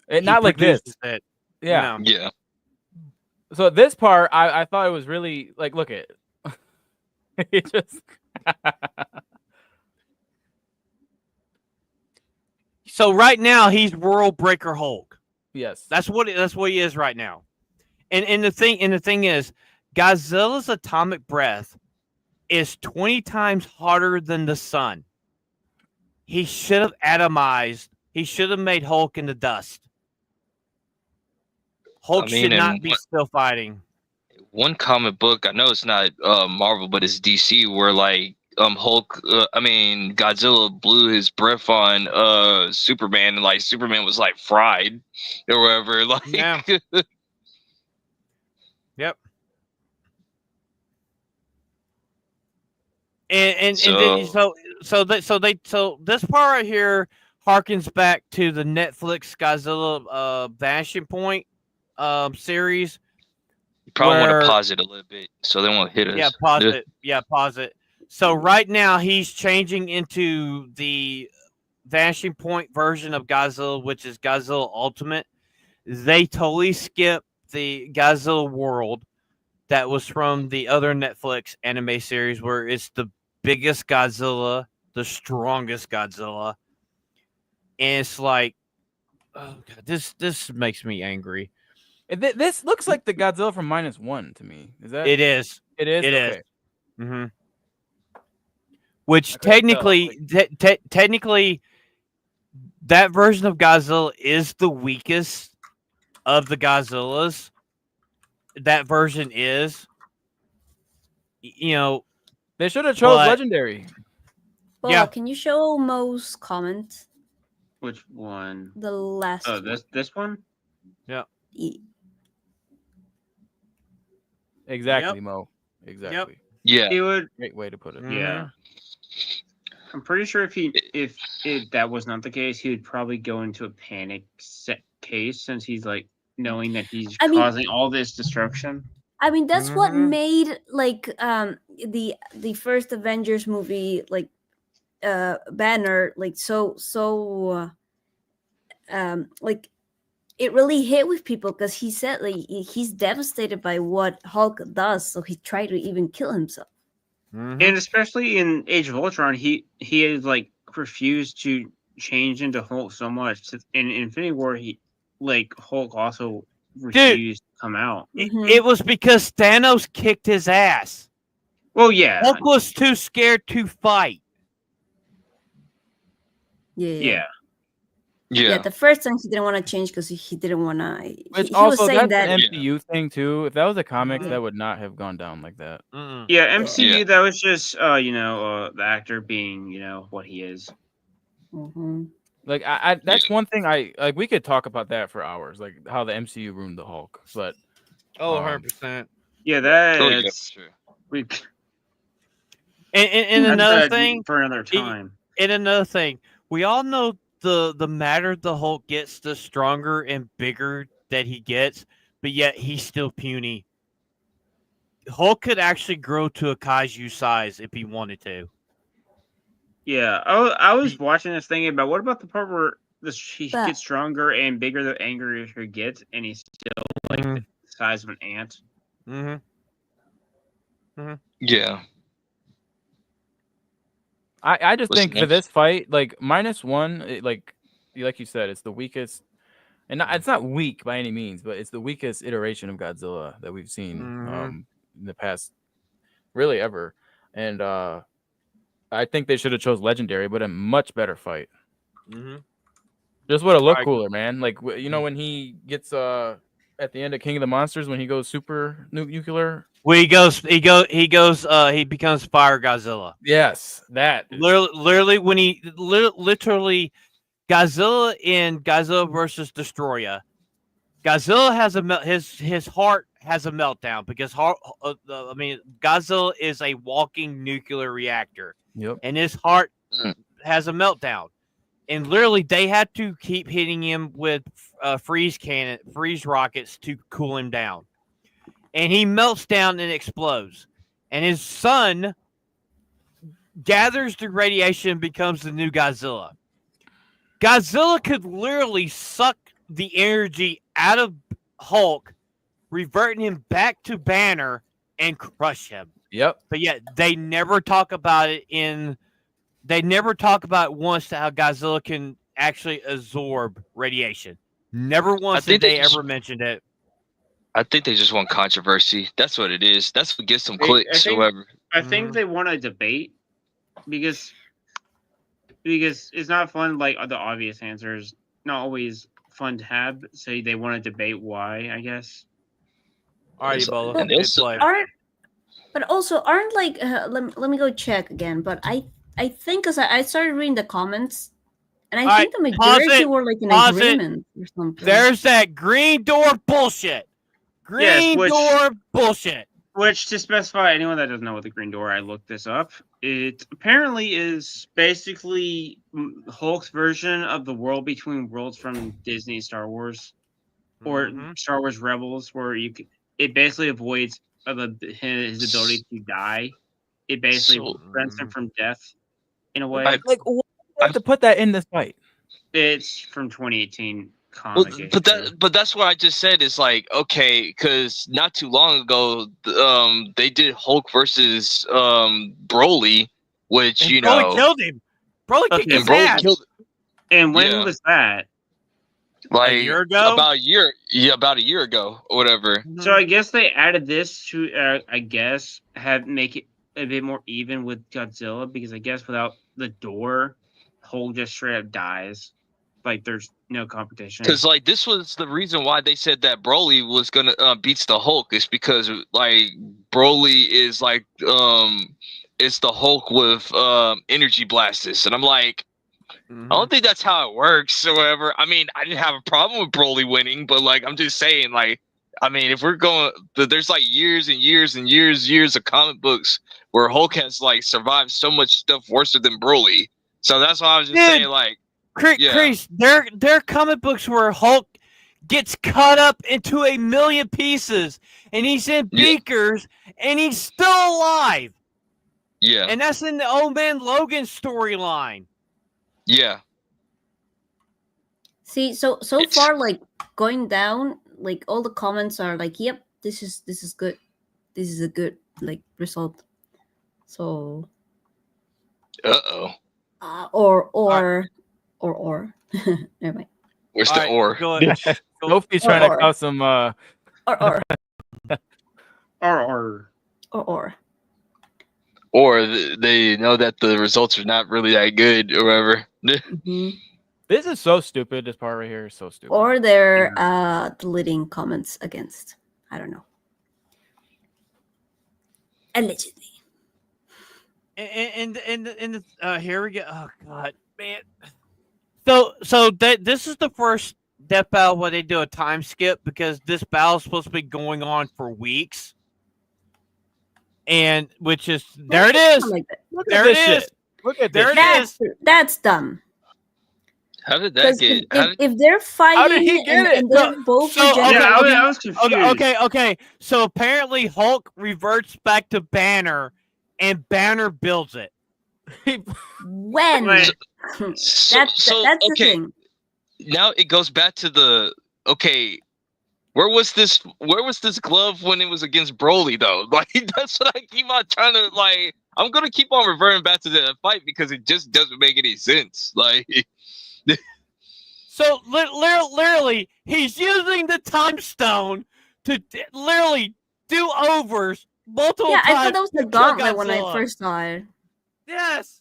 And He not like this. produces it. Yeah. No. Yeah. So this part, I thought it was really like, look at it. It just. So right now he's World Breaker Hulk. Yes. That's what he is right now. And the thing is, Godzilla's atomic breath is 20 times harder than the sun. He should have atomized. He should have made Hulk into dust. Hulk should not be still fighting. One comic book, I know it's not Marvel, but it's DC, where like Godzilla blew his breath on Superman, and like Superman was like fried or whatever. Like, yeah. Yep. And this part right here harkens back to the Netflix Godzilla Vanishing Point series. You probably want to pause it a little bit so they won't hit us. Yeah, pause it. Yeah, pause it. So right now he's changing into the Vanishing Point version of Godzilla, which is Godzilla Ultimate. They totally skipped the Godzilla world that was from the other Netflix anime series, where it's the biggest Godzilla, the strongest Godzilla. And it's like, oh God, this makes me angry. This looks like the Godzilla from -1 to me. Is that? It is. It is. It okay. is. Mm-hmm. Which technically, technically, that version of Godzilla is the weakest of the Godzillas. That version is. You know, they should have chose Legendary. Well, yeah. Can you show Mo's comment? Which one? The last. Oh, this one. Yeah. Exactly, Yep. Mo. Exactly. Yep. Yeah. He would. Great way to put it. Yeah. I'm pretty sure if that was not the case, he would probably go into a panic case, since he's like knowing that he's causing all this destruction. I mean, that's what made like the first Avengers movie, like Banner, like so like it really hit with people, because he said like he's devastated by what Hulk does, so he tried to even kill himself. And especially in Age of Ultron, he has like refused to change into Hulk so much. In Infinity War, Hulk also refused to come out. It was because Thanos kicked his ass. Well, yeah. Hulk was too scared to fight. Yeah. Yeah, the first time he didn't want to change because he didn't want to. Which he also, was saying that's that an MCU thing too. If that was a comics, that would not have gone down like that. Yeah, MCU, that was just the actor being what he is. Like I that's one thing I like. We could talk about that for hours, like how the MCU ruined the Hulk. But 100%. Yeah, that's true. And another thing for another time. And another thing, we all know the madder the Hulk gets, the stronger and bigger that he gets, but yet he's still puny. Hulk could actually grow to a kaiju size if he wanted to. Yeah, I was watching this thinking about, what about the part where he gets stronger and bigger the angrier he gets, and he's still like the size of an ant. Yeah. I just think for this fight, like -1, like you said, it's the weakest, and it's not weak by any means, but it's the weakest iteration of Godzilla that we've seen in the past, really ever. And I think they should have chose Legendary, but a much better fight. Just would have looked cooler, man. Like when he gets at the end of King of the Monsters, when he goes super nuclear. Well, he becomes Fire Godzilla. Yes, that literally when he literally Godzilla in Godzilla versus Destroyer. Godzilla has his heart has a meltdown because Godzilla is a walking nuclear reactor. Yep. And his heart has a meltdown. And literally they had to keep hitting him with freeze rockets to cool him down. And he melts down and explodes. And his son gathers the radiation and becomes the new Godzilla. Godzilla could literally suck the energy out of Hulk, reverting him back to Banner and crush him. Yep. But yet they never talk about it they never talk about once how Godzilla can actually absorb radiation. Never once did they ever mention it. I think they just want controversy. That's what it is. That's what gets them I clicks or think- whatever. I think they want a debate because it's not fun. Like the obvious answers, not always fun to have. So they want to debate why. I guess. All right, It's- Ebola. and Good also- play. But also aren't like let me go check again. But I think because I started reading the comments, and I All think right, the pause majority it, were like in pause it. agreement or something. There's that green door bullshit. Green which- door bullshit. Which, to specify anyone that doesn't know what the Green Door, I looked this up. It apparently is basically Hulk's version of the World Between Worlds from Disney Star Wars, or Star Wars Rebels, where it basically avoids his ability to die. It basically prevents him from death in a way. Like, why do you have to put that in this fight? It's from 2018 Well, comic. but that's what I just said is like, okay, because not too long ago, they did Hulk versus Broly, which And you Broly know, killed him. Broly kicked Okay, his and Broly ass. killed And when yeah. was that? like A year ago? about a year ago or whatever. So I guess they added this to, I guess, make it a bit more even with Godzilla, because I guess without the door, Hulk just straight up dies. Like there's no competition. Because like this was the reason why they said that Broly was gonna beats the Hulk is because like Broly is like it's the Hulk with energy blasts, and I'm like, I don't think that's how it works or whatever. I mean, I didn't have a problem with Broly winning, but like I'm just saying, like, I mean, if we're going, there's like years and years and years of comic books where Hulk has like survived so much stuff worse than Broly. So that's why I was just saying, like. Yeah. Kreese, their comic books where Hulk gets cut up into a million pieces and he's in beakers and he's still alive. Yeah. And that's in the Old Man Logan storyline. Yeah. See, so far, like going down, like all the comments are like, "Yep, this is good. This is a good like result." So, Uh-oh. or. Never mind. Where's All the right, or? go ahead. Sophie's trying to cause some Or. Or they know that the results are not really that good or whatever. Mhm. This is so stupid. This part right here is so stupid. Or they're deleting comments against. I don't know. Allegedly. And here we go. Oh God, man. So this is the first death battle where they do a time skip because this battle is supposed to be going on for weeks. And which is there it is. Like that. There it is. Look at There this. it is. That's dumb. How did that get? If they're fighting How did he get it? and they're both So, okay, regenerating, I was confused. Okay. So apparently Hulk reverts back to Banner, and Banner builds it. when Wait. that's okay. the thing. Now it goes back to the okay. Where was this glove when it was against Broly though? Like that's what I keep on trying to like. I'm gonna keep on reverting back to the fight because it just doesn't make any sense. Like. So literally, he's using the time stone to literally do overs multiple Yeah, times. I thought that was the to kill gauntlet when I Godzilla. first saw it. Yes.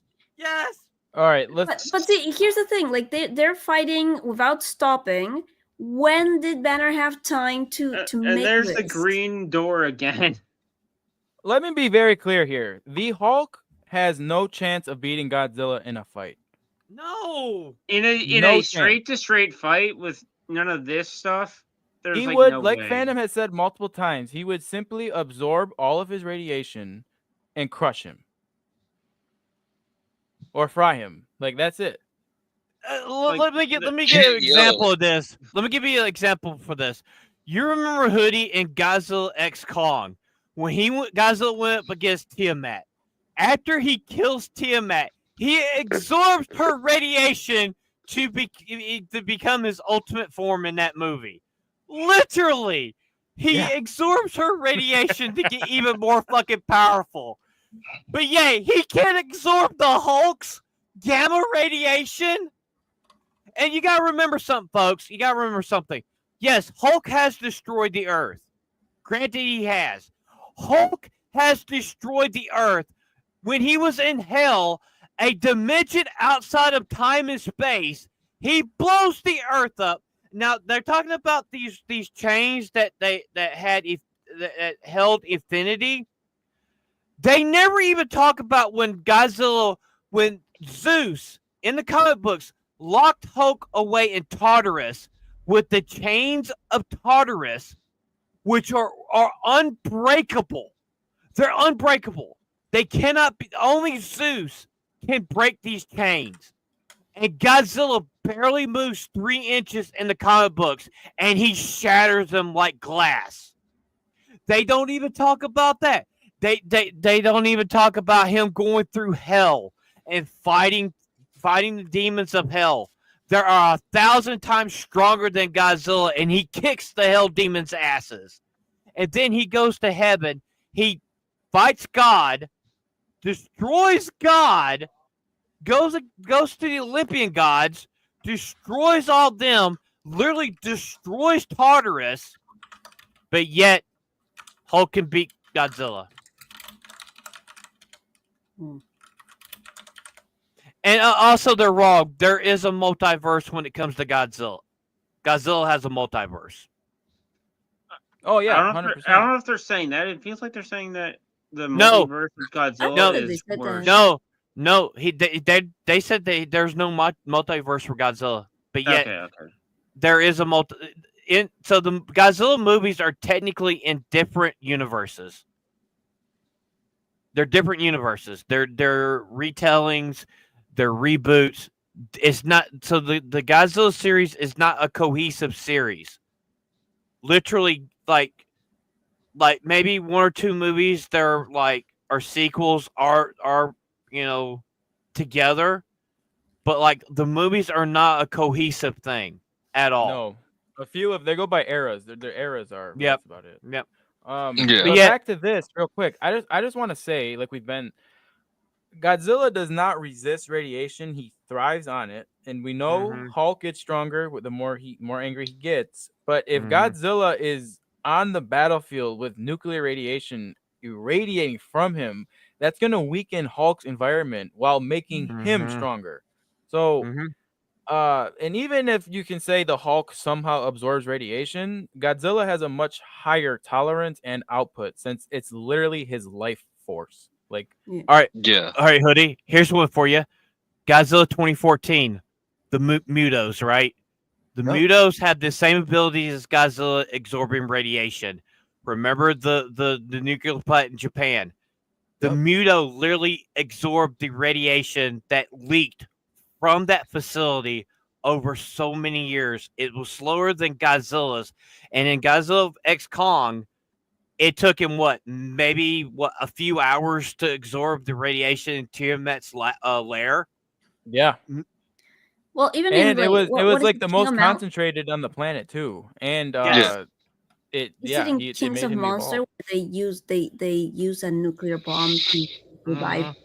All right, let's. But see, here's the thing: like they're fighting without stopping. When did Banner have time to make And there's the this? Green Door again. Let me be very clear here. The Hulk has no chance of beating Godzilla in a fight. No. In No a chance. straight to straight fight with none of this stuff. There's He like would, no like way. Phantom has said multiple times, he would simply absorb all of his radiation and crush him. Or fry him. Like that's it. Let me give you an example of this. Let me give you an example for this. You remember Hoodie in Godzilla X Kong when Godzilla went up against Tiamat. After he kills Tiamat, he absorbs her radiation to become his ultimate form in that movie. Literally, he absorbs her radiation to get even more fucking powerful. But yay, he can't absorb the Hulk's gamma radiation. And you gotta remember something, folks. You gotta remember something. Yes, Hulk has destroyed the Earth. Granted, he has. Hulk has destroyed the Earth. When he was in hell, a dimension outside of time and space, he blows the Earth up. Now they're talking about these chains that held infinity. They never even talk about when Zeus in the comic books locked Hulk away in Tartarus with the chains of Tartarus, which are unbreakable. They're unbreakable. They cannot be. Only Zeus can break these chains. And Godzilla barely moves 3 inches in the comic books, and he shatters them like glass. They don't even talk about that. They don't even talk about him going through hell and fighting the demons of hell. There are 1,000 times stronger than Godzilla, and he kicks the hell demons' asses. And then he goes to heaven. He fights God, destroys God, goes to the Olympian gods, destroys all them, literally destroys Tartarus, but yet Hulk can beat Godzilla. And also, they're wrong. There is a multiverse when it comes to Godzilla. Godzilla has a multiverse. Oh yeah, I don't know 100%. I don't know if they're saying that. It feels like they're saying that the No. multiverse of Godzilla No. is worse. No. They said there's no multiverse for Godzilla, but yet Okay. there is a So the Godzilla movies are technically in different universes. They're different universes. They're retellings. They're reboots. It's not so the Godzilla series is not a cohesive series. Literally, like maybe 1 or 2 movies they're like are sequels are together, but like the movies are not a cohesive thing at all. No, a few of they go by eras. Their eras are. Yep. That's about it. Yep. Yeah. But yeah. back to this real quick. I just want to say, like Godzilla does not resist radiation. He thrives on it, and we know Hulk gets stronger with the more angry he gets. But if Godzilla is on the battlefield with nuclear radiation irradiating from him, that's going to weaken Hulk's environment while making him stronger. So, and even if you can say the Hulk somehow absorbs radiation, Godzilla has a much higher tolerance and output since it's literally his life force. Like, all right, Yeah. all right, Hoodie. Here's one for you. Godzilla 2014, the Mutos, right? The Mutos have the same abilities as Godzilla, absorbing radiation. Remember the nuclear plant in Japan? The Muto literally absorbed the radiation that leaked from that facility over so many years. It was slower than Godzilla's, and in Godzilla X Kong, it took him maybe a few hours to absorb the radiation in Tiamat's lair. Yeah. Well, even And in it was like the most King of concentrated on the planet too. And Is it in Kings of Monster where they use a nuclear bomb to revive?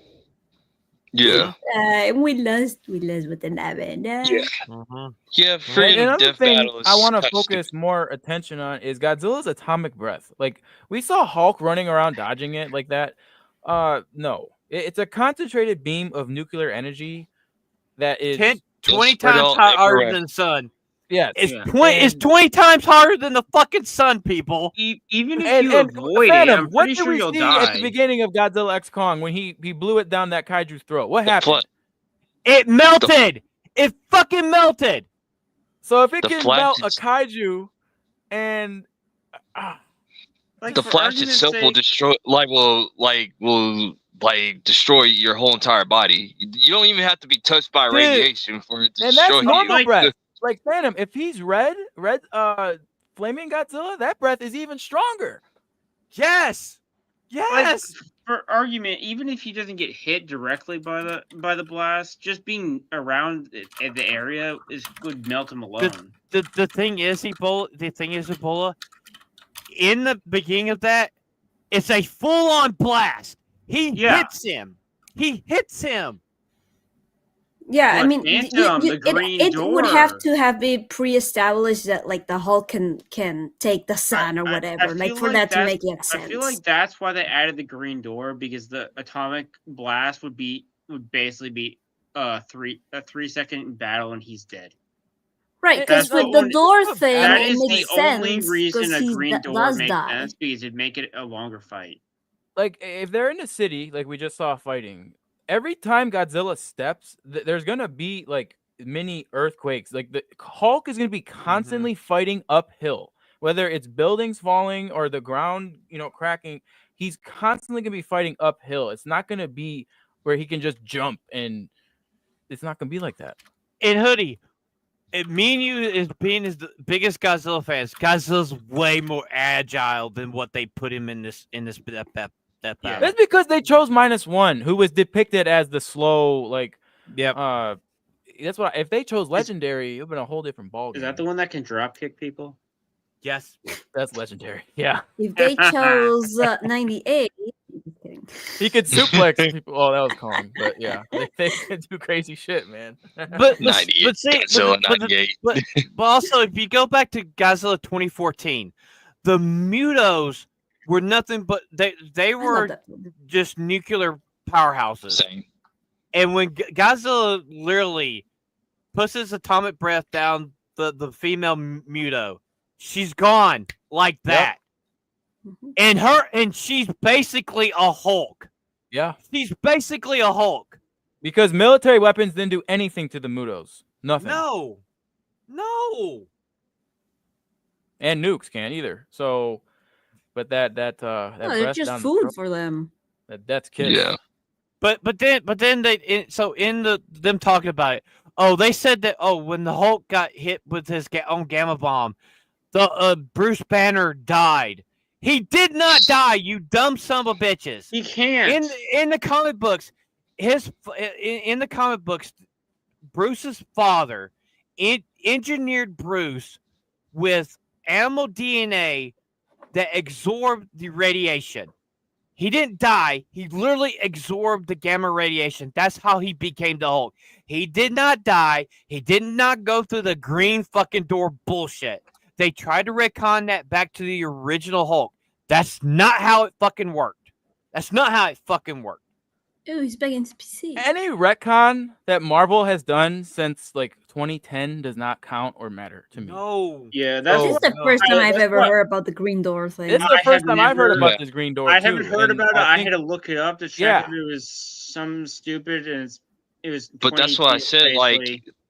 Yeah. We lost with the nave. Yeah, freaking another Death thing Battle is I want to kinda focus more attention on is Godzilla's atomic breath. Like we saw Hulk running around dodging it like that. No, it's a concentrated beam of nuclear energy that is 20 times harder than the sun. Yes, it's 20 times harder than the fucking sun, people. Even if you avoid Phantom, it, I'm pretty sure you'll die. At the beginning of Godzilla X Kong when he blew it down that kaiju's throat? What happened? It melted. It fucking melted. So if it can melt a kaiju, and the flash itself will destroy, will destroy your whole entire body. You don't even have to be touched by radiation for it to destroy you. Normal breath. Like Phantom, if he's red, flaming Godzilla, that breath is even stronger. Yes. Like, for argument, even if he doesn't get hit directly by the blast, just being around the area would melt him alone. The thing is, Ebola. In the beginning of that, it's a full-on blast. He hits him. Yeah, I But mean, Phantom, the Green it would have Door. to have been pre-established that like the Hulk can take the sun or I whatever, like feel for like that to that's make I feel sense. like that's why they added the Green Door, because the atomic blast would basically be a 3-second battle and he's dead. Right, because That's the with the only- door That thing, That it is the makes only sense reason because a he Green Door does makes die. sense, because it'd make it a longer fight. Like if they're in a city, like we just saw fighting, every time Godzilla steps, there's gonna be like mini earthquakes. Like the Hulk is gonna be constantly fighting uphill, whether it's buildings falling or the ground, cracking. He's constantly gonna be fighting uphill. It's not gonna be where he can just jump, and it's not gonna be like that. And Hoodie, me and you is being as the biggest Godzilla fans. Godzilla's way more agile than what they put him in this that battle. That's because they chose -1, who was depicted as the slow, like, Yep. that's what if they chose Legendary, it would have been a whole different ballgame. Is that the one that can drop kick people? Yes. That's Legendary. Yeah. If they chose 98, just kidding. He could suplex people. Oh, that was Kong. But yeah, they could do crazy shit, man. But 98. see, Godzilla 98. but also if you go back to Godzilla 2014, the Mutos were nothing but they I love were that movie. just nuclear powerhouses. Same. And when Godzilla literally puts his atomic breath down the female Muto, she's gone like that. Mhm. And she's basically a Hulk. Yeah, She's basically a Hulk. because military weapons didn't do anything to the Mutos. Nothing. No. And nukes can't either. So, but that No, they're breath just down the food throat, for them. that's kiss. Yeah. But then them talking about it. Oh, they said that when the Hulk got hit with his own gamma bomb, the Bruce Banner died. He did not die, you dumb son of a bitches. He can't. In the comic books, in the comic books, Bruce's father engineered Bruce with animal DNA that absorbed the radiation. He didn't die. He literally absorbed the gamma radiation. That's how he became the Hulk. He did not die. He did not go through the green fucking door bullshit. They tried to retcon that back to the original Hulk. That's not how it fucking worked. That's not how it fucking worked. Oh, he's back in PC. Any retcon that Marvel has done since like 2010 does not count or matter to me. No. Yeah, that's This is the no. first time I've That's ever what- heard about the green door thing. It's the I first have time I've heard never- about this green door. I too, haven't heard and about it. I think- had to look it up to check Yeah. if it was some stupid, and it was. But that's what I 2018, said, like,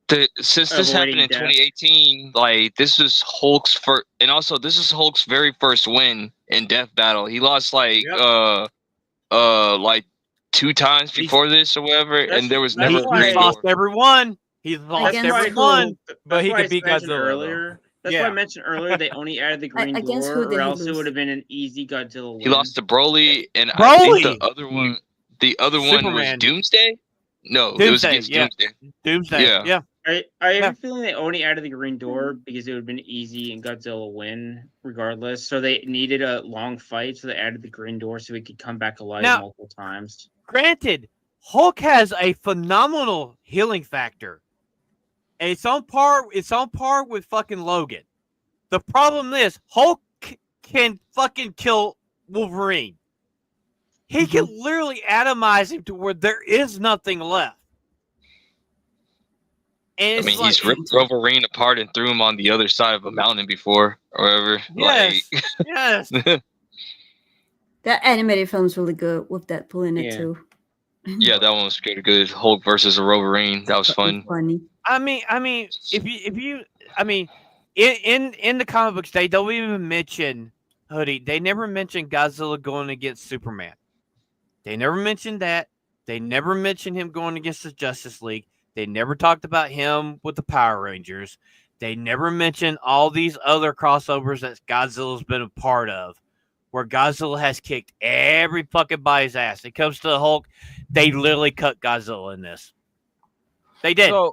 basically. since this happened in Avoiding death. 2018, like this was Hulk's first, and also this is Hulk's very first win in Death Battle. He lost like Yep. like 2 times before this or whatever, That's- and there was that's never a why- green He's door. lost every one. He's lost Against every who? one. But he why could I beat mentioned Godzilla, though. earlier. That's why I mentioned earlier they only added the green Against who door, did or he else it lose? would have been an easy Godzilla win. He lost to Broly, and I think Broly! the other one was Superman. Doomsday. No, it was Doomsday, against yeah. Doomsday. Doomsday. Yeah. Yeah. I Yeah. have a feeling they only added the green door because it would have been easy and Godzilla win regardless. So they needed a long fight, so they added the green door so he could come back alive Now- multiple times. Granted, Hulk has a phenomenal healing factor. And it's on par with fucking Logan. The problem is Hulk can fucking kill Wolverine. He can literally atomize him to where there is nothing left. And I it's mean, like, he's ripped Wolverine apart and threw him on the other side of a mountain before, or whatever. Yes. Yes. Like, That animated film's really good with Deadpool in it Yeah. too. yeah, that one was pretty good. Hulk versus a Wolverine. That was fun. Funny. I mean, if you, in the comic books, they don't even mention Hoodie. They never mention Godzilla going against Superman. They never mentioned that. They never mentioned him going against the Justice League. They never talked about him with the Power Rangers. They never mentioned all these other crossovers that Godzilla's been a part of, where Godzilla has kicked every fucking body's ass. It comes to the Hulk, they literally cut Godzilla in this. They did. So,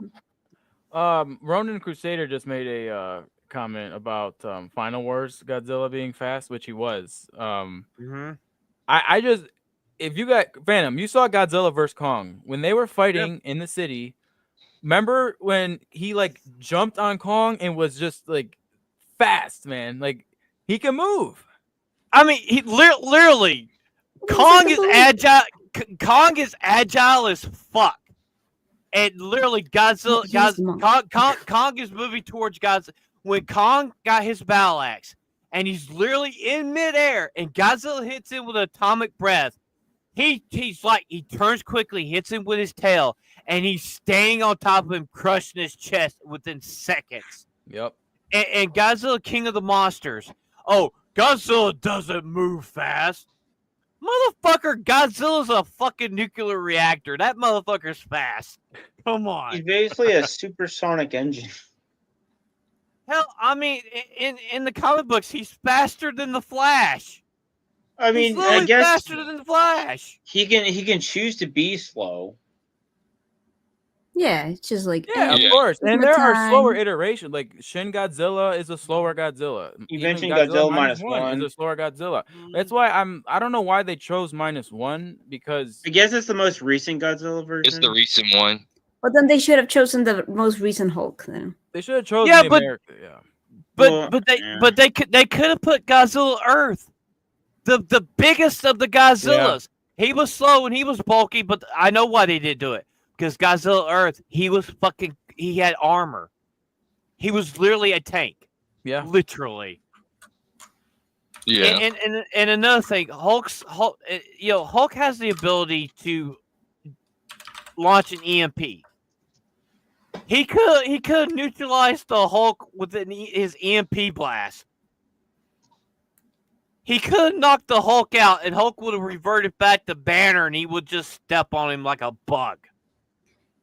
Ronin Crusader just made a comment about Final Wars Godzilla being fast, which he was. I just, if you got Phantom, you saw Godzilla versus Kong when they were fighting in the city. remember when he like jumped on Kong and was just like fast, man. Like he can move. I mean, he literally It was like a balloon. agile. Kong is agile as fuck. And literally, Godzilla, He's the monk. Kong is moving towards Godzilla. When Kong got his battle axe, and he's literally in midair, and Godzilla hits him with an atomic breath, he's like, he turns quickly, hits him with his tail, and he's staying on top of him, crushing his chest within seconds. Yep. And Godzilla, King of the Monsters. Oh, Godzilla doesn't move fast. Motherfucker, Godzilla's a fucking nuclear reactor. That motherfucker's fast. Come on. He's basically a supersonic engine. Hell, I mean, in the comic books, he's faster than the Flash. I He's mean, I literally guess faster than the Flash. he can choose to be slow. Yeah, it's just like Yeah, of Yeah. course. And the there are slower time. iterations. Like Shin Godzilla is a slower Godzilla. You Even mentioned Godzilla minus -1. is a slower Godzilla. That's why I don't know why they chose -1 because I guess it's the most recent Godzilla version. It's the recent one. But then they should have chosen the most recent Hulk then. they should have chosen Yeah, the but- America. Yeah. But Well, they could have put Godzilla Earth, the biggest of the Godzillas. He was slow and he was bulky, but I know why they didn't do it. Because Godzilla Earth, he had armor. He was literally a tank. Yeah. Literally. Yeah. And another thing, Hulk has the ability to launch an EMP. He could neutralize the Hulk with his EMP blast. He could knock the Hulk out, and Hulk would have reverted back to Banner, and he would just step on him like a bug.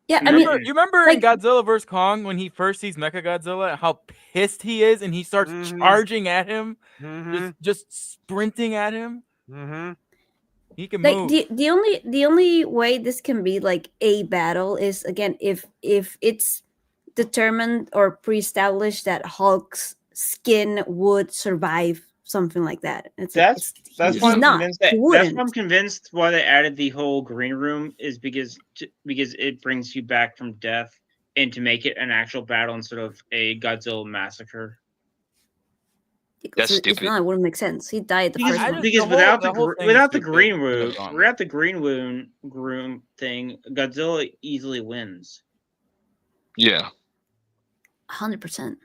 Yeah, I You mean, remember in like- Godzilla vs. Kong when he first sees Mechagodzilla, how pissed he is and he starts Mhm. charging at him, Mm-hmm. just sprinting at him. Mm-hmm. He can like move. the only way this can be like a battle is again if it's determined or pre-established that Hulk's skin would survive something like that. It's like, That's he's why I'm not. convinced that. He That's why wouldn't. I'm convinced why they added the whole green room is because it brings you back from death and to make it an actual battle instead of a Godzilla massacre. That's If stupid. not, it wouldn't make sense. He died the Because, first I one. just- because the whole- without the whole thing is without the stupid green in the room gauntlet. without the green room thing, Godzilla easily wins. Yeah. 100%.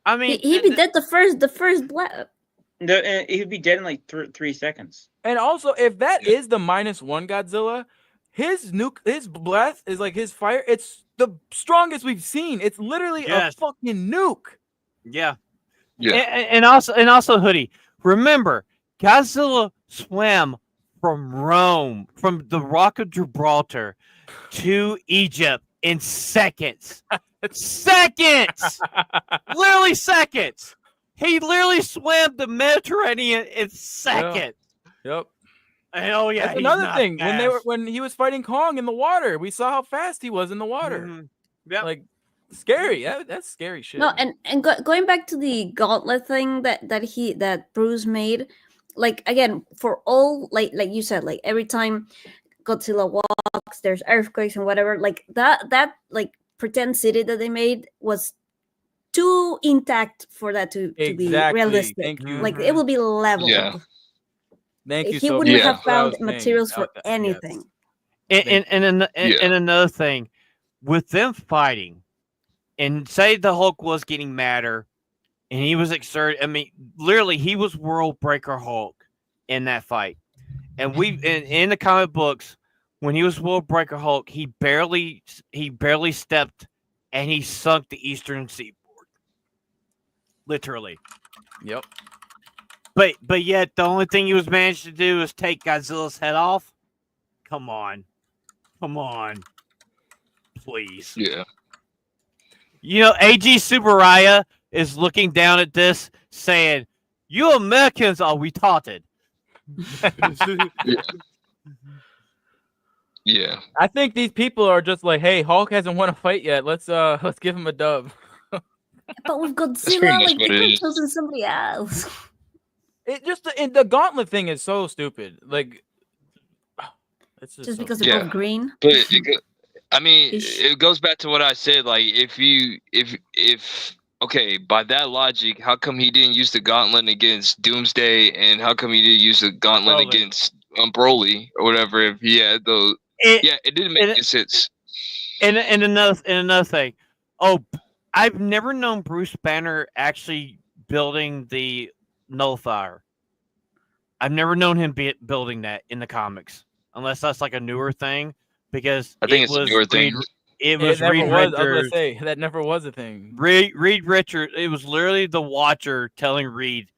I mean, He'd be dead the first blast. He'd be dead in like 3 seconds. And also, if that is the -1 Godzilla, his breath is like his fire. It's the strongest we've seen. It's literally Yes. a fucking nuke. yeah. Yeah. And also, Hoodie, remember, Godzilla swam from Rome, from the Rock of Gibraltar to Egypt in seconds. Seconds! Literally seconds! He literally swam the Mediterranean in seconds. Yep. And, oh yeah, That's he's another not thing. fast. When he was fighting Kong in the water, we saw how fast he was in the water. Mhm. Yep. Like scary. That's scary shit. No, and going back to the gauntlet thing that Bruce made, like again for all like you said, like every time Godzilla walks, there's earthquakes and whatever. Like that like pretend city that they made was too intact for that to be Exactly. realistic. Thank you. Like it will be leveled. Yeah. Thank you. He so wouldn't much. have That's what I found was saying. materials for Yes. anything. And Yeah. another thing, with them fighting, and say the Hulk was getting madder, and he was exerted. I mean, literally, he was World Breaker Hulk in that fight. And in the comic books, when he was World Breaker Hulk, he barely stepped, and he sunk the Eastern Seaboard. Literally. Yep. But yet the only thing he was managed to do is take Godzilla's head off. Come on, please. Yeah. You know, AG Subaraya is looking down at this, saying, "You Americans are retarded." Yeah. I think these people are just like, hey, Hulk hasn't won a fight yet. Let's give him a dub. But with pretty Godzilla, much like they what it could have is. chosen somebody else. It just the gauntlet thing is so stupid. Like it's Just so because stupid. they're Yeah. both green. But I mean, Ish. it goes back to what I said. Like, if okay, by that logic, how come he didn't use the gauntlet against Doomsday, and how come he didn't use the gauntlet Broly. against Broly or whatever? If he had those, yeah, it didn't make any sense. And another thing. Oh, I've never known Bruce Banner actually building the Nullifier. I've never known him building that in the comics, unless that's like a newer thing. Because I think it's a newer thing. It was never Reed was. I was Richards. gonna say that never was a thing. Reed Richards. It was literally the Watcher telling Reed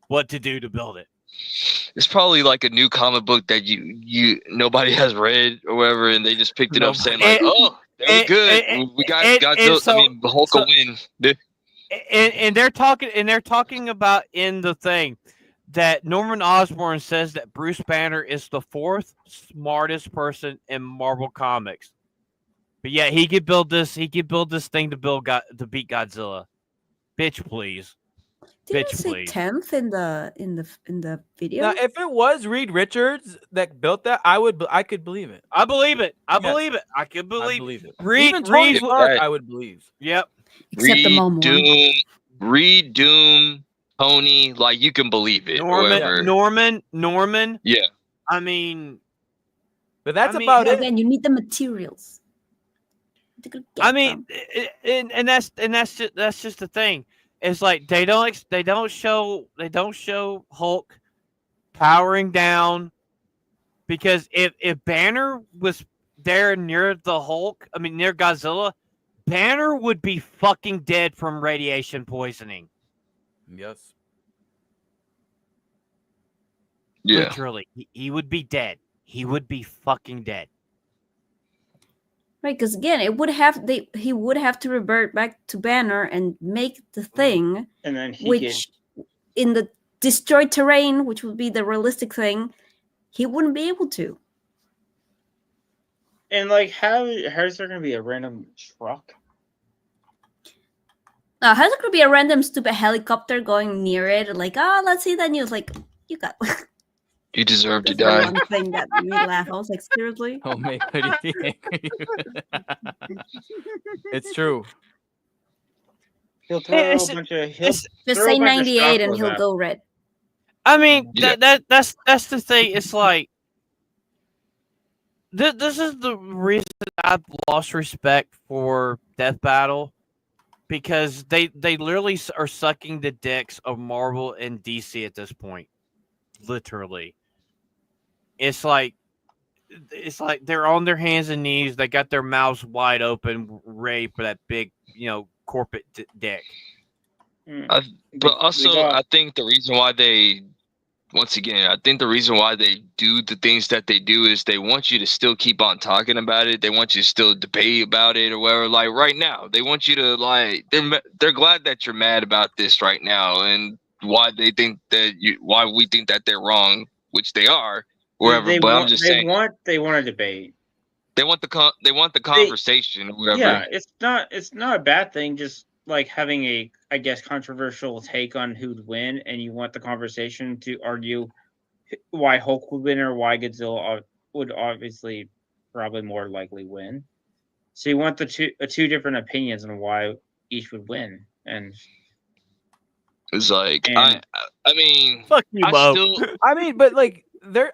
what to do to build it. It's probably like a new comic book that you nobody has read or whatever, and they just picked it up saying like, "Oh, that was good. We got Godzilla. so- I mean, Hulk will win." And they're talking about in the thing that Norman Osborn says that Bruce Banner is the fourth smartest person in Marvel Comics. But yeah, he could build this. He could build this thing to beat Godzilla. Bitch, please. Did Bitch, you say please. 10th in the video? Now, if it was Reed Richards that built that, I could believe it. I believe it. I Yes. believe it. I could I believe believe it. Reed- Even Tony Reed- Stark, I would believe. Yep. Except the mom one. Reed, Doom, Tony, like you can believe it. or whatever. Norman. Yeah. I mean, But that's I mean, about But it. again, you need the materials. to go get I mean, them. and that's just the thing. It's like they don't show Hulk powering down, because if Banner was there near the Hulk, I mean near Godzilla, Banner would be fucking dead from radiation poisoning. Yes. Yeah. Literally, he would be dead. He would be fucking dead. Right, because again, he would have to revert back to Banner and make the thing, And then he which in the destroyed terrain, which would be the realistic thing, he wouldn't be able to. and like how's there gonna be a random truck? How's it gonna be a random stupid helicopter going near it? Like, oh, let's see that news. Like, you got. You deserve to That's the die. one thing that made me laugh. I was like, seriously? Oh, make Hoodie angry. It's true. He'll throw It's- a bunch of Just throw a say bunch of 98 and chocolates he'll at go red. I mean, Yeah. that's the thing. It's like this is the reason I've lost respect for Death Battle, because they literally are sucking the dicks of Marvel and DC at this point. Literally, it's like they're on their hands and knees. They got their mouths wide open, ready for that big, corporate dick. But also, I think the reason why they do the things that they do is they want you to still keep on talking about it. They want you to still debate about it or whatever. Like right now, they want you to they're glad that you're mad about this right now, and why they think that why we think that they're wrong, which they are, wherever. I'm just saying they want a debate. they want the conversation or whatever. Yeah, it's not a bad thing. Just like having a, I guess, controversial take on who'd win, and you want the conversation to argue why Hulk would win or why Godzilla would obviously probably more likely win. So you want the two different opinions on why each would win, and It's like And- I mean, Fuck you, Bo. I mean, but like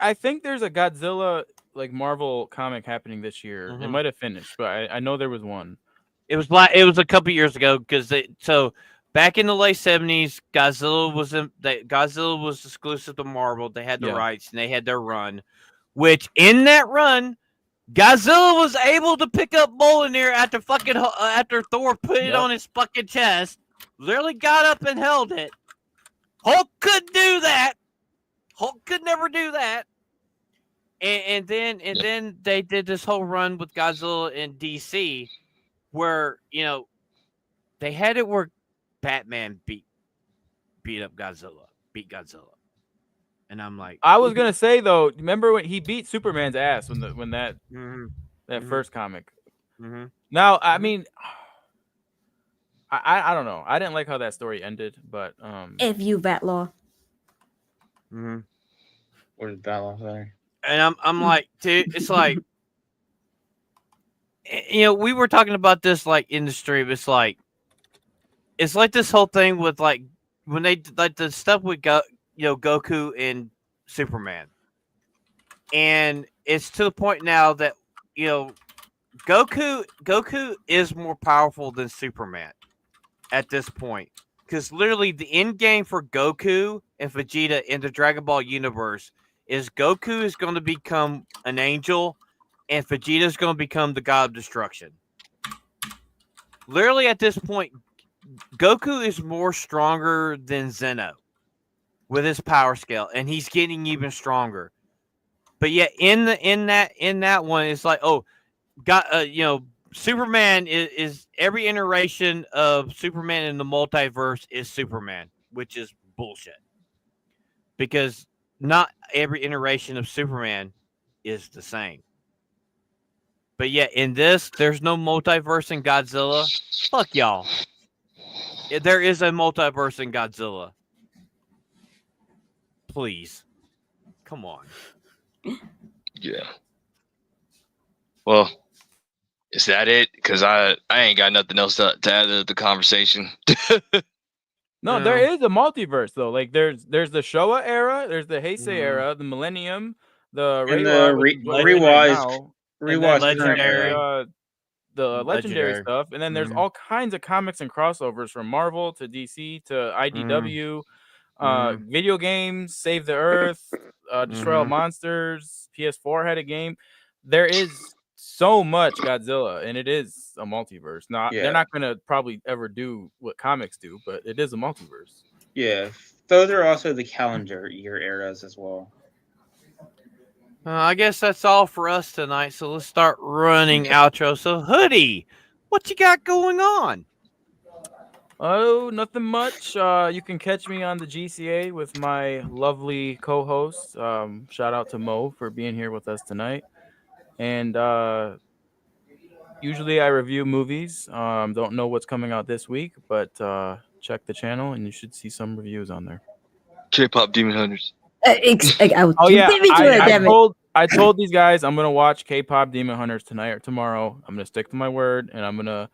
I think there's a Godzilla like Marvel comic happening this year. It Mhm. might have finished, but I know there was one. It was a couple years ago, because back in the late 70s, Godzilla was exclusive to Marvel. They had the Yeah. rights and they had their run, which in that run, Godzilla was able to pick up Mjolnir after Thor put it Yep. on his fucking chest. Literally got up and held it. Hulk couldn't do that. Hulk could never do that. And then they did this whole run with Godzilla in DC, where they had it where Batman beat Godzilla, and I'm like, I was gonna say though, remember when he beat Superman's ass when that mhm, that Mhm. first comic? mhm. Now, I mean, I don't know. I didn't like how that story ended, but If you Batlaw. Mhm. what is battle there? And I'm like, dude, it's like, we were talking about this like in the stream. It's like this whole thing with like when they like the stuff with Goku and Superman, and it's to the point now that Goku is more powerful than Superman at this point. Because literally the end game for Goku and Vegeta in the Dragon Ball universe is Goku is going to become an angel and Vegeta is going to become the god of destruction. Literally at this point, Goku is more stronger than Zeno with his power scale, and he's getting even stronger. But yet in that one, it's like, oh, Superman is every iteration of Superman in the multiverse is Superman, which is bullshit. Because not every iteration of Superman is the same. But yet in this, there's no multiverse in Godzilla. Fuck y'all. There is a multiverse in Godzilla. Please. Come on. Yeah. Well, is that it? Because I ain't got nothing else to add to the conversation. No, there is a multiverse though. Like there's the Showa era, there's the Heisei era, the Millennium, the Legendary. The legendary stuff, and then there's all kinds of comics and crossovers from Marvel to DC to IDW, video games, Save the Earth, Destroy All Monsters, PS4 had a game. There is so much Godzilla, and it is a multiverse. They're not gonna probably ever do what comics do, but it is a multiverse. Yeah, those are also the calendar year eras as well. I guess that's all for us tonight. So let's start running outro. So Hoodie, what you got going on? Oh, nothing much. You can catch me on the GCA with my lovely co-host. Shout out to Mo for being here with us tonight. And usually I review movies. Don't know what's coming out this week, but check the channel and you should see some reviews on there. K-pop Demon Hunters. I told these guys I'm gonna watch K-pop Demon Hunters tonight or tomorrow. I'm gonna stick to my word, and I'm gonna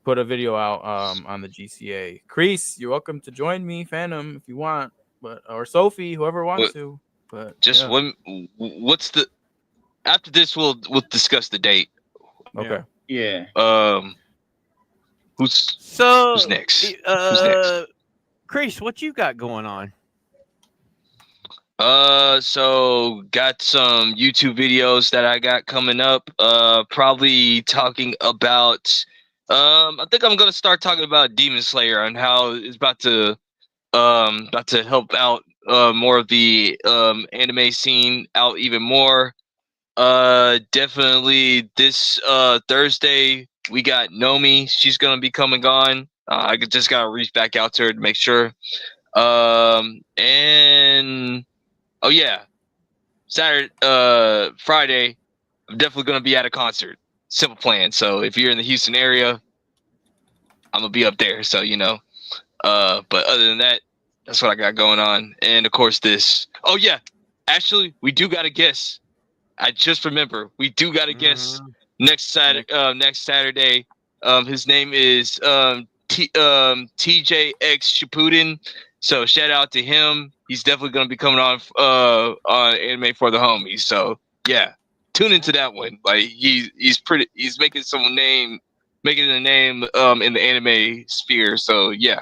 put a video out on the GCA. Kreese, you're welcome to join me, Phantom, if you want, or Sophie, whoever wants to. But just what's the after this? We'll discuss the date. Okay. Yeah. Who's next? Who's next? Kreese, what you got going on? So got some YouTube videos that I got coming up. Probably talking about. I think I'm gonna start talking about Demon Slayer and how it's about to help out more of the anime scene out even more. Definitely this Thursday we got Nomi. She's gonna be coming on. I just gotta reach back out to her to make sure. And oh yeah, Friday, I'm definitely gonna be at a concert. Simple Plan. So if you're in the Houston area, I'm gonna be up there. So but other than that, that's what I got going on. And of course this. Oh yeah, actually we do got a guest. I just remember we do got a guest next Saturday. His name is TJX Shippuden. So shout out to him. He's definitely going to be coming on Anime for the Homies. So yeah, tune into that one. Like he's making a name in the anime sphere. So yeah.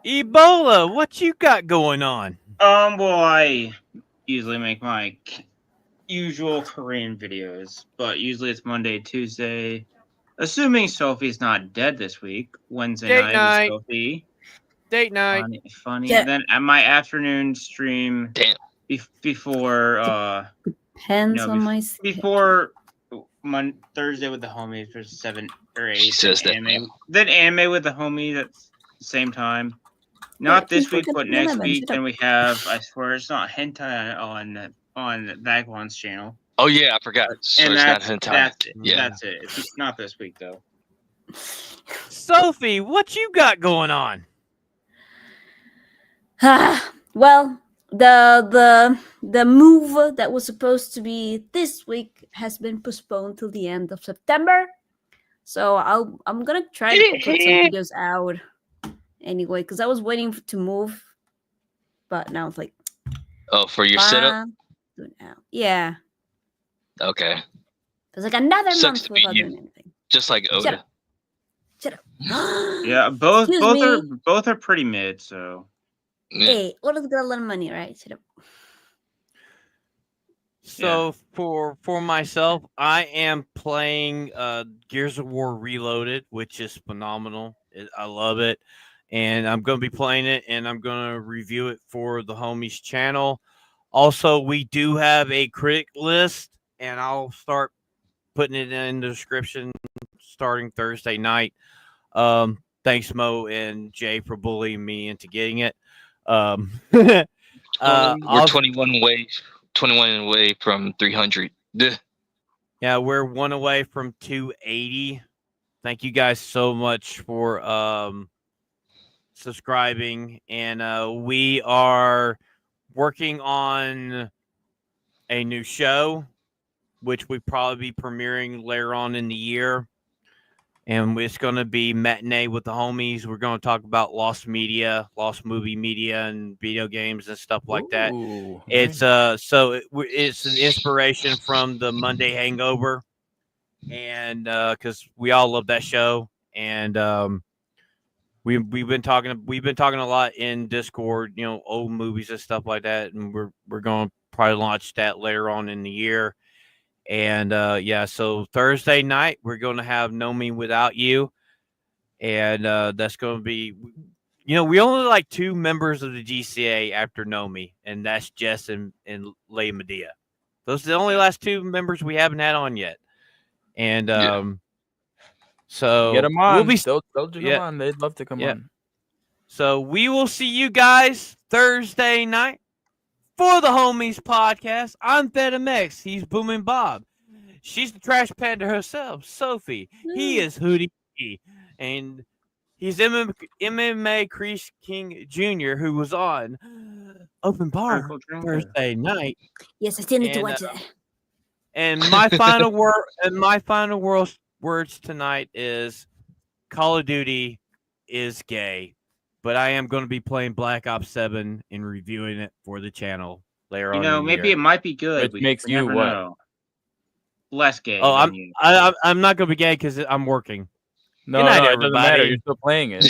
Ebola, what you got going on? Well, I usually make my usual Korean videos, but usually it's Monday, Tuesday. Assuming Sophie's not dead this week, Wednesday night with Sophie. Date night. Funny. Yeah. And then at my afternoon stream before depends on my before Thursday with the homies for 7 or 8. She says anime. Then anime with the homies at the same time. Not this week, but next week. Then we have, I swear it's not hentai on Vagabond's channel. Oh yeah, I forgot. So and it's not hentai. That's it. Yeah. That's it. It's not this week though. Sophie, what you got going on? Well, the the move that was supposed to be this week has been postponed till the end of September. So I'm gonna try to put some videos out anyway, because I was waiting to move, but now it's like, Oh, for your setup? do it now. Yeah, Okay. it's like another Sucks month to be without you. doing anything. Just like Shut Oda. up. Shut up. Yeah, both Excuse me. both are pretty mid. So Yeah. Hey, Oda's got a lot of money, right? Shut up. So for myself, I am playing Gears of War Reloaded, which is phenomenal. I love it, and I'm going to be playing it, and I'm going to review it for the homies channel. Also, we do have a critic list, and I'll start putting it in the description starting Thursday night. Thanks, Mo and Jay, for bullying me into getting it. We're Also, 21 away from 300. yeah, we're one away from 280. Thank you guys so much for subscribing, and we are working on a new show, which we probably be premiering later on in the year. And it's going to be Matinee with the Homies. We're going to talk about lost media, lost movie media, and video games and stuff like that. Ooh, It's it's an inspiration from the Monday Hangover, and because we all love that show, and we've been talking a lot in Discord, old movies and stuff like that, and we're going to probably launch that later on in the year. And so Thursday night we're going to have No Me Without You, and that's going to be, we only like 2 members of the GCA after No Me, and that's Jess and Leigh Medea. Those are the only last 2 members we haven't had on yet, and so get them on. we'll be They'll come on. They'd love to come on. So we will see you guys Thursday night for the Homies podcast. I'm FedMX. He's Booming Bob. She's the trash panda herself, Sophie. He is Hoodie. And he's MMA-Kreese-King Jr., who was on Open Bar Thursday night. Yes, I still need to watch it. And my final words tonight is Call of Duty is gay. But I am going to be playing Black Ops 7 and reviewing it for the channel later on. Maybe it might be good. Which makes you what? Know. Less gay. Oh, I'm not going to be gay because I'm working. No, it doesn't matter. You're still playing it.